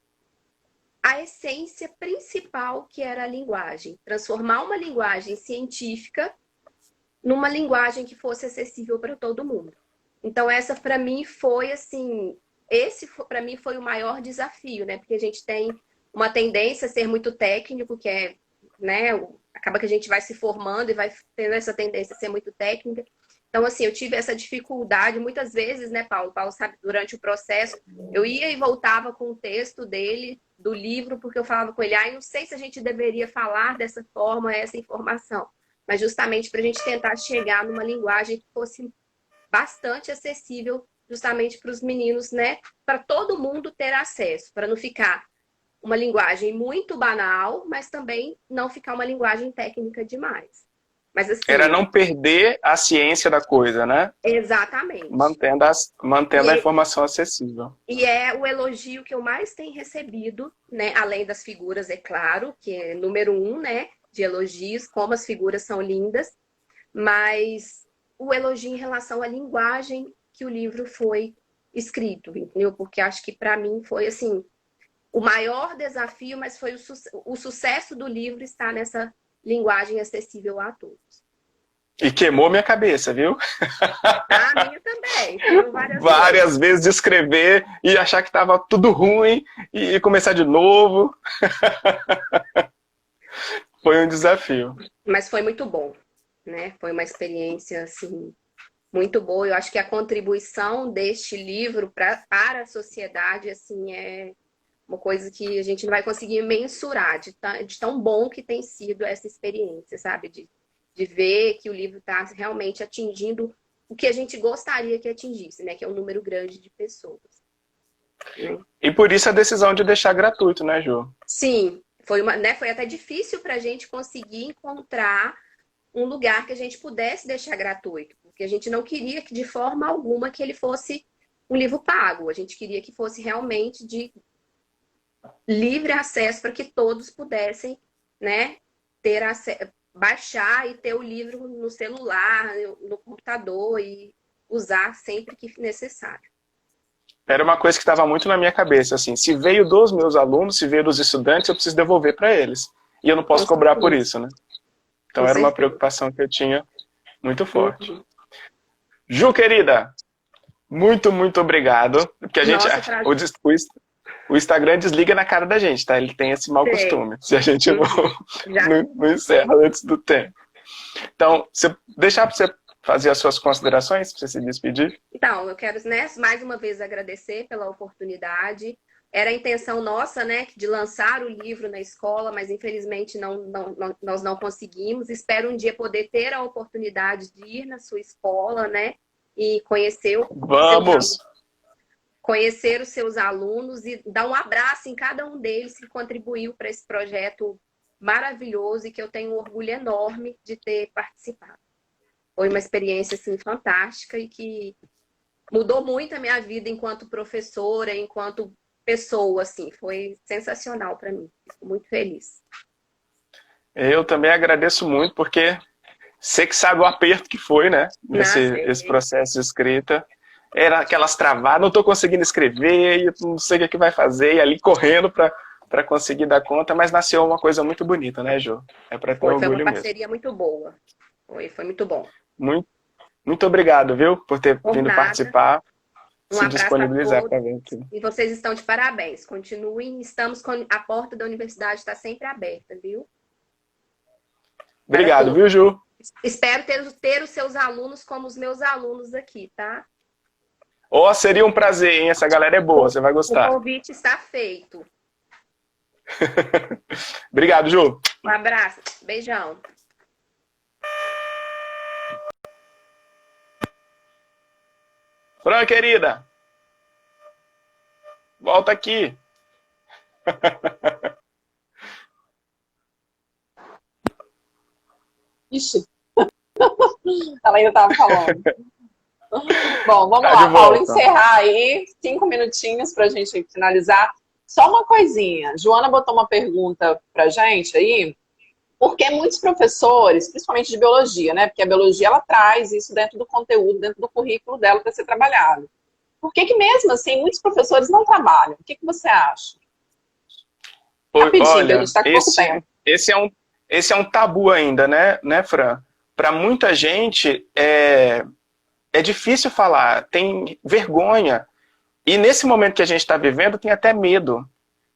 a essência principal que era a linguagem. Transformar uma linguagem científica numa linguagem que fosse acessível para todo mundo. Então, essa para mim foi assim, esse para mim foi o maior desafio, né? Porque a gente tem uma tendência a ser muito técnico, que é, né, acaba que a gente vai se formando e vai tendo essa tendência a ser muito técnica. Então, assim, eu tive essa dificuldade muitas vezes, né, Paulo? Paulo sabe, durante o processo, eu ia e voltava com o texto dele, do livro, porque eu falava com ele, não sei se a gente deveria falar dessa forma, essa informação. Mas justamente para a gente tentar chegar numa linguagem que fosse bastante acessível justamente para os meninos, né? Para todo mundo ter acesso, para não ficar uma linguagem muito banal, mas também não ficar uma linguagem técnica demais. Mas, assim, era não perder a ciência da coisa, né? Exatamente. Mantendo a informação acessível. E é o elogio que eu mais tenho recebido, né? Além das figuras, é claro, que é número 1, né? De elogios, como as figuras são lindas, mas o elogio em relação à linguagem que o livro foi escrito, entendeu? Porque acho que para mim foi assim o maior desafio, mas foi o sucesso do livro está nessa linguagem acessível a todos. E queimou minha cabeça, viu? A minha também. Várias vezes de escrever e achar que estava tudo ruim e começar de novo. Foi um desafio. Mas foi muito bom, né? Foi uma experiência, assim, muito boa. Eu acho que a contribuição deste livro para a sociedade, assim, é uma coisa que a gente não vai conseguir mensurar de tão bom que tem sido essa experiência, sabe? De ver que o livro está realmente atingindo o que a gente gostaria que atingisse, né? Que é um número grande de pessoas. Né? E por isso a decisão de deixar gratuito, né, Ju? Sim, foi até difícil para a gente conseguir encontrar um lugar que a gente pudesse deixar gratuito, porque a gente não queria que de forma alguma que ele fosse um livro pago, a gente queria que fosse realmente de livre acesso para que todos pudessem, né, ter acesso, baixar e ter o livro no celular, no computador e usar sempre que necessário. Era uma coisa que estava muito na minha cabeça, assim, se veio dos meus alunos, se veio dos estudantes, eu preciso devolver para eles. E eu não posso cobrar por isso, né? Então era uma preocupação que eu tinha muito forte. Uhum. Ju, querida, muito, muito obrigado. Porque a gente, o Instagram desliga na cara da gente, tá? Ele tem esse mau costume. Se a gente não encerra antes do tempo. Então, deixar para você fazer as suas considerações, para você se despedir. Então, eu quero, né, mais uma vez agradecer pela oportunidade. Era a intenção nossa, né, de lançar o livro na escola, mas infelizmente nós não conseguimos. Espero um dia poder ter a oportunidade de ir na sua escola, né, e Vamos! conhecer os seus alunos e dar um abraço em cada um deles que contribuiu para esse projeto maravilhoso e que eu tenho um orgulho enorme de ter participado. Foi uma experiência assim, fantástica e que mudou muito a minha vida enquanto professora, enquanto pessoa. Assim. Foi sensacional para mim. Fico muito feliz. Eu também agradeço muito, porque você que sabe o aperto que foi, né? Esse processo de escrita. Era aquelas travadas, não estou conseguindo escrever, e não sei o que vai fazer, e ali correndo para conseguir dar conta, mas nasceu uma coisa muito bonita, né, Jô? É para ter orgulho mesmo. Foi uma parceria muito boa. Foi muito bom. Muito obrigado, viu, por ter vindo participar, se disponibilizar para vir aqui. E vocês estão de parabéns. Continuem, estamos com a porta da universidade está sempre aberta, viu? Obrigado, viu, Ju? Espero ter os seus alunos como os meus alunos aqui, tá? Oh, seria um prazer, hein? Essa galera é boa, você vai gostar. O convite está feito. Obrigado, Ju. Um abraço. Beijão. Fran, querida. Volta aqui. Ixi. Ela ainda estava falando. Bom, vamos lá, Paulo, encerrar aí, 5 minutinhos para a gente finalizar. Só uma coisinha, Joana botou uma pergunta para gente aí, porque muitos professores, principalmente de biologia, né? Porque a biologia, ela traz isso dentro do conteúdo, dentro do currículo dela para ser trabalhado. Por que mesmo assim, muitos professores não trabalham? O que você acha? Rapidinho, olha, a gente está com pouco tempo. Esse é um tabu ainda, né Fran? Para muita gente, é difícil falar, tem vergonha. E nesse momento que a gente está vivendo, tem até medo.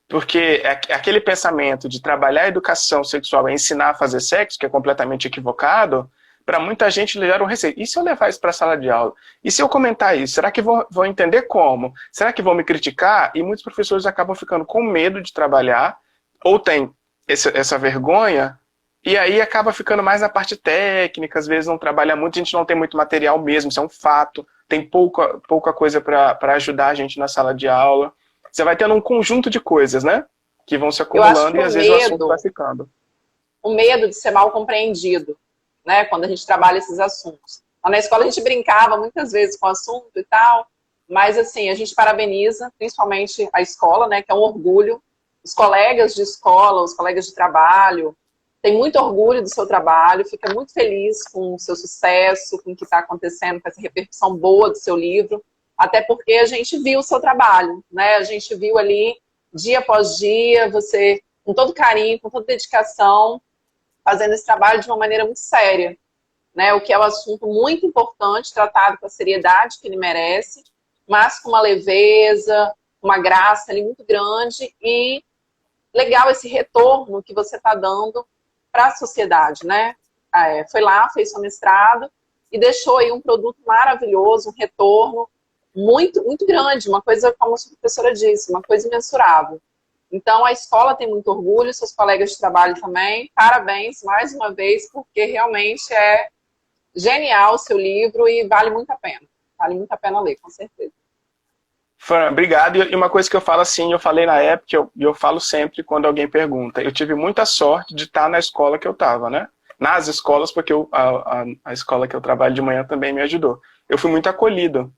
Porque aquele pensamento de trabalhar a educação sexual e ensinar a fazer sexo, que é completamente equivocado, para muita gente gera um receio. E se eu levar isso para a sala de aula? E se eu comentar isso? Será que vão entender como? Será que vão me criticar? E muitos professores acabam ficando com medo de trabalhar, ou tem essa vergonha, e aí acaba ficando mais na parte técnica, às vezes não trabalha muito, a gente não tem muito material mesmo, isso é um fato, tem pouca coisa para ajudar a gente na sala de aula. Você vai tendo um conjunto de coisas, né? Que vão se acumulando e às vezes o assunto vai ficando. O medo de ser mal compreendido, né? Quando a gente trabalha esses assuntos. Lá na escola a gente brincava muitas vezes com o assunto e tal, mas assim, a gente parabeniza, principalmente a escola, né? Que é um orgulho. Os colegas de escola, os colegas de trabalho, tem muito orgulho do seu trabalho, fica muito feliz com o seu sucesso, com o que está acontecendo, com essa repercussão boa do seu livro, até porque a gente viu o seu trabalho, né? A gente viu ali, dia após dia, você, com todo carinho, com toda dedicação, fazendo esse trabalho de uma maneira muito séria, né? O que é um assunto muito importante, tratado com a seriedade que ele merece, mas com uma leveza, uma graça ali muito grande e legal esse retorno que você está dando para a sociedade, né? Foi lá, fez seu mestrado e deixou aí um produto maravilhoso, um retorno muito, muito grande, uma coisa, como a sua professora disse, uma coisa imensurável. Então, a escola tem muito orgulho, seus colegas de trabalho também. Parabéns, mais uma vez, porque realmente é genial o seu livro e vale muito a pena. Vale muito a pena ler, com certeza. Fran, obrigado. E uma coisa que eu falo assim, eu falei na época, e eu falo sempre quando alguém pergunta, eu tive muita sorte de estar na escola que eu estava, né? Nas escolas, porque a escola que eu trabalho de manhã também me ajudou. Eu fui muito acolhido.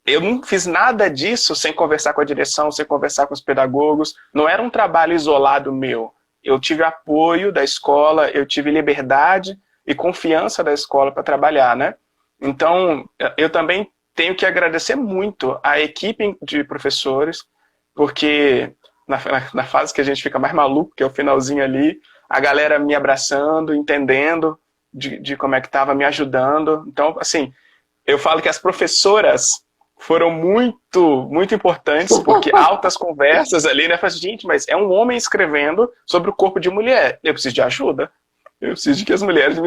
Eu não fiz nada disso sem conversar com a direção, sem conversar com os pedagogos. Não era um trabalho isolado meu. Eu tive apoio da escola, eu tive liberdade e confiança da escola para trabalhar, né? Então, eu também tenho que agradecer muito à equipe de professores, porque na fase que a gente fica mais maluco, que é o finalzinho ali, a galera me abraçando, entendendo de como é que estava, me ajudando. Então, assim, eu falo que as professoras foram muito, muito importantes, porque altas conversas ali, né? Eu falo, gente, mas é um homem escrevendo sobre o corpo de mulher. Eu preciso de ajuda. Eu preciso de que as mulheres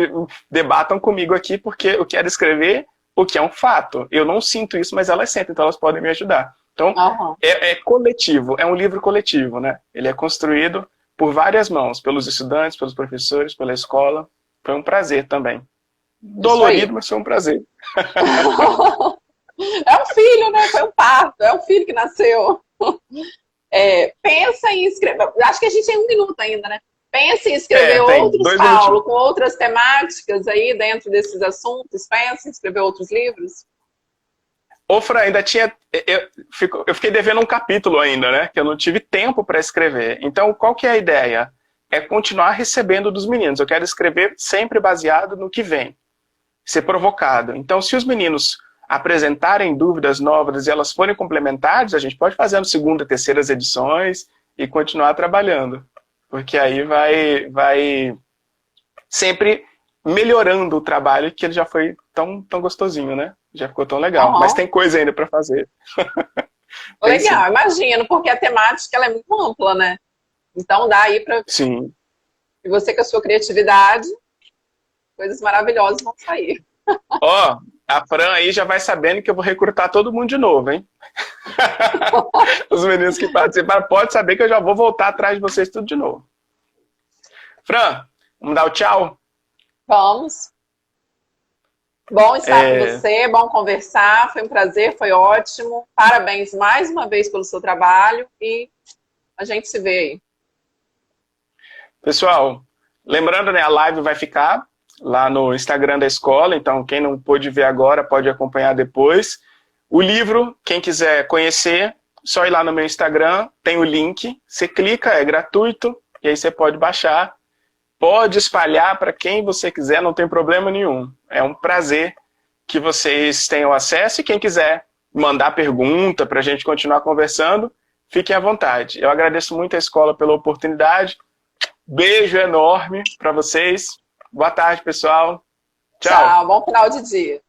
debatam comigo aqui, porque eu quero escrever o que é um fato. Eu não sinto isso, mas elas sentem, então elas podem me ajudar. Então, Aham. é coletivo, é um livro coletivo, né? Ele é construído por várias mãos, pelos estudantes, pelos professores, pela escola. Foi um prazer também. Dolorido, mas foi um prazer. É um filho, né? Foi um parto, é um filho que nasceu. Pensa em escrever. Acho que a gente tem 1 minuto ainda, né? Pensa em escrever outros, Paulo, com outras temáticas aí dentro desses assuntos. Pensa em escrever outros livros. Ô, Fran, ainda tinha. Eu fiquei devendo um capítulo ainda, né? Que eu não tive tempo para escrever. Então, qual que é a ideia? É continuar recebendo dos meninos. Eu quero escrever sempre baseado no que vem. Ser provocado. Então, se os meninos apresentarem dúvidas novas e elas forem complementares, a gente pode fazer segunda, terceiras edições e continuar trabalhando. Porque aí vai sempre melhorando o trabalho, que ele já foi tão gostosinho, né? Já ficou tão legal. Uhum. Mas tem coisa ainda para fazer. Legal, imagino, porque a temática ela é muito ampla, né? Então dá aí para... Sim. E você com a sua criatividade, coisas maravilhosas vão sair. Ó, a Fran aí já vai sabendo que eu vou recrutar todo mundo de novo, hein? Os meninos que participaram, pode saber que eu já vou voltar atrás de vocês tudo de novo. Fran, vamos dar o tchau? Vamos. Bom estar com você, bom conversar, foi um prazer, foi ótimo. Parabéns mais uma vez pelo seu trabalho e a gente se vê aí. Pessoal, lembrando, né, a live vai ficar lá no Instagram da escola, então quem não pôde ver agora pode acompanhar depois. O livro, quem quiser conhecer, só ir lá no meu Instagram, tem o link, você clica, é gratuito, e aí você pode baixar, pode espalhar para quem você quiser, não tem problema nenhum. É um prazer que vocês tenham acesso, e quem quiser mandar pergunta para a gente continuar conversando, fiquem à vontade. Eu agradeço muito a escola pela oportunidade, beijo enorme para vocês. Boa tarde, pessoal. Tchau. Tchau, bom final de dia.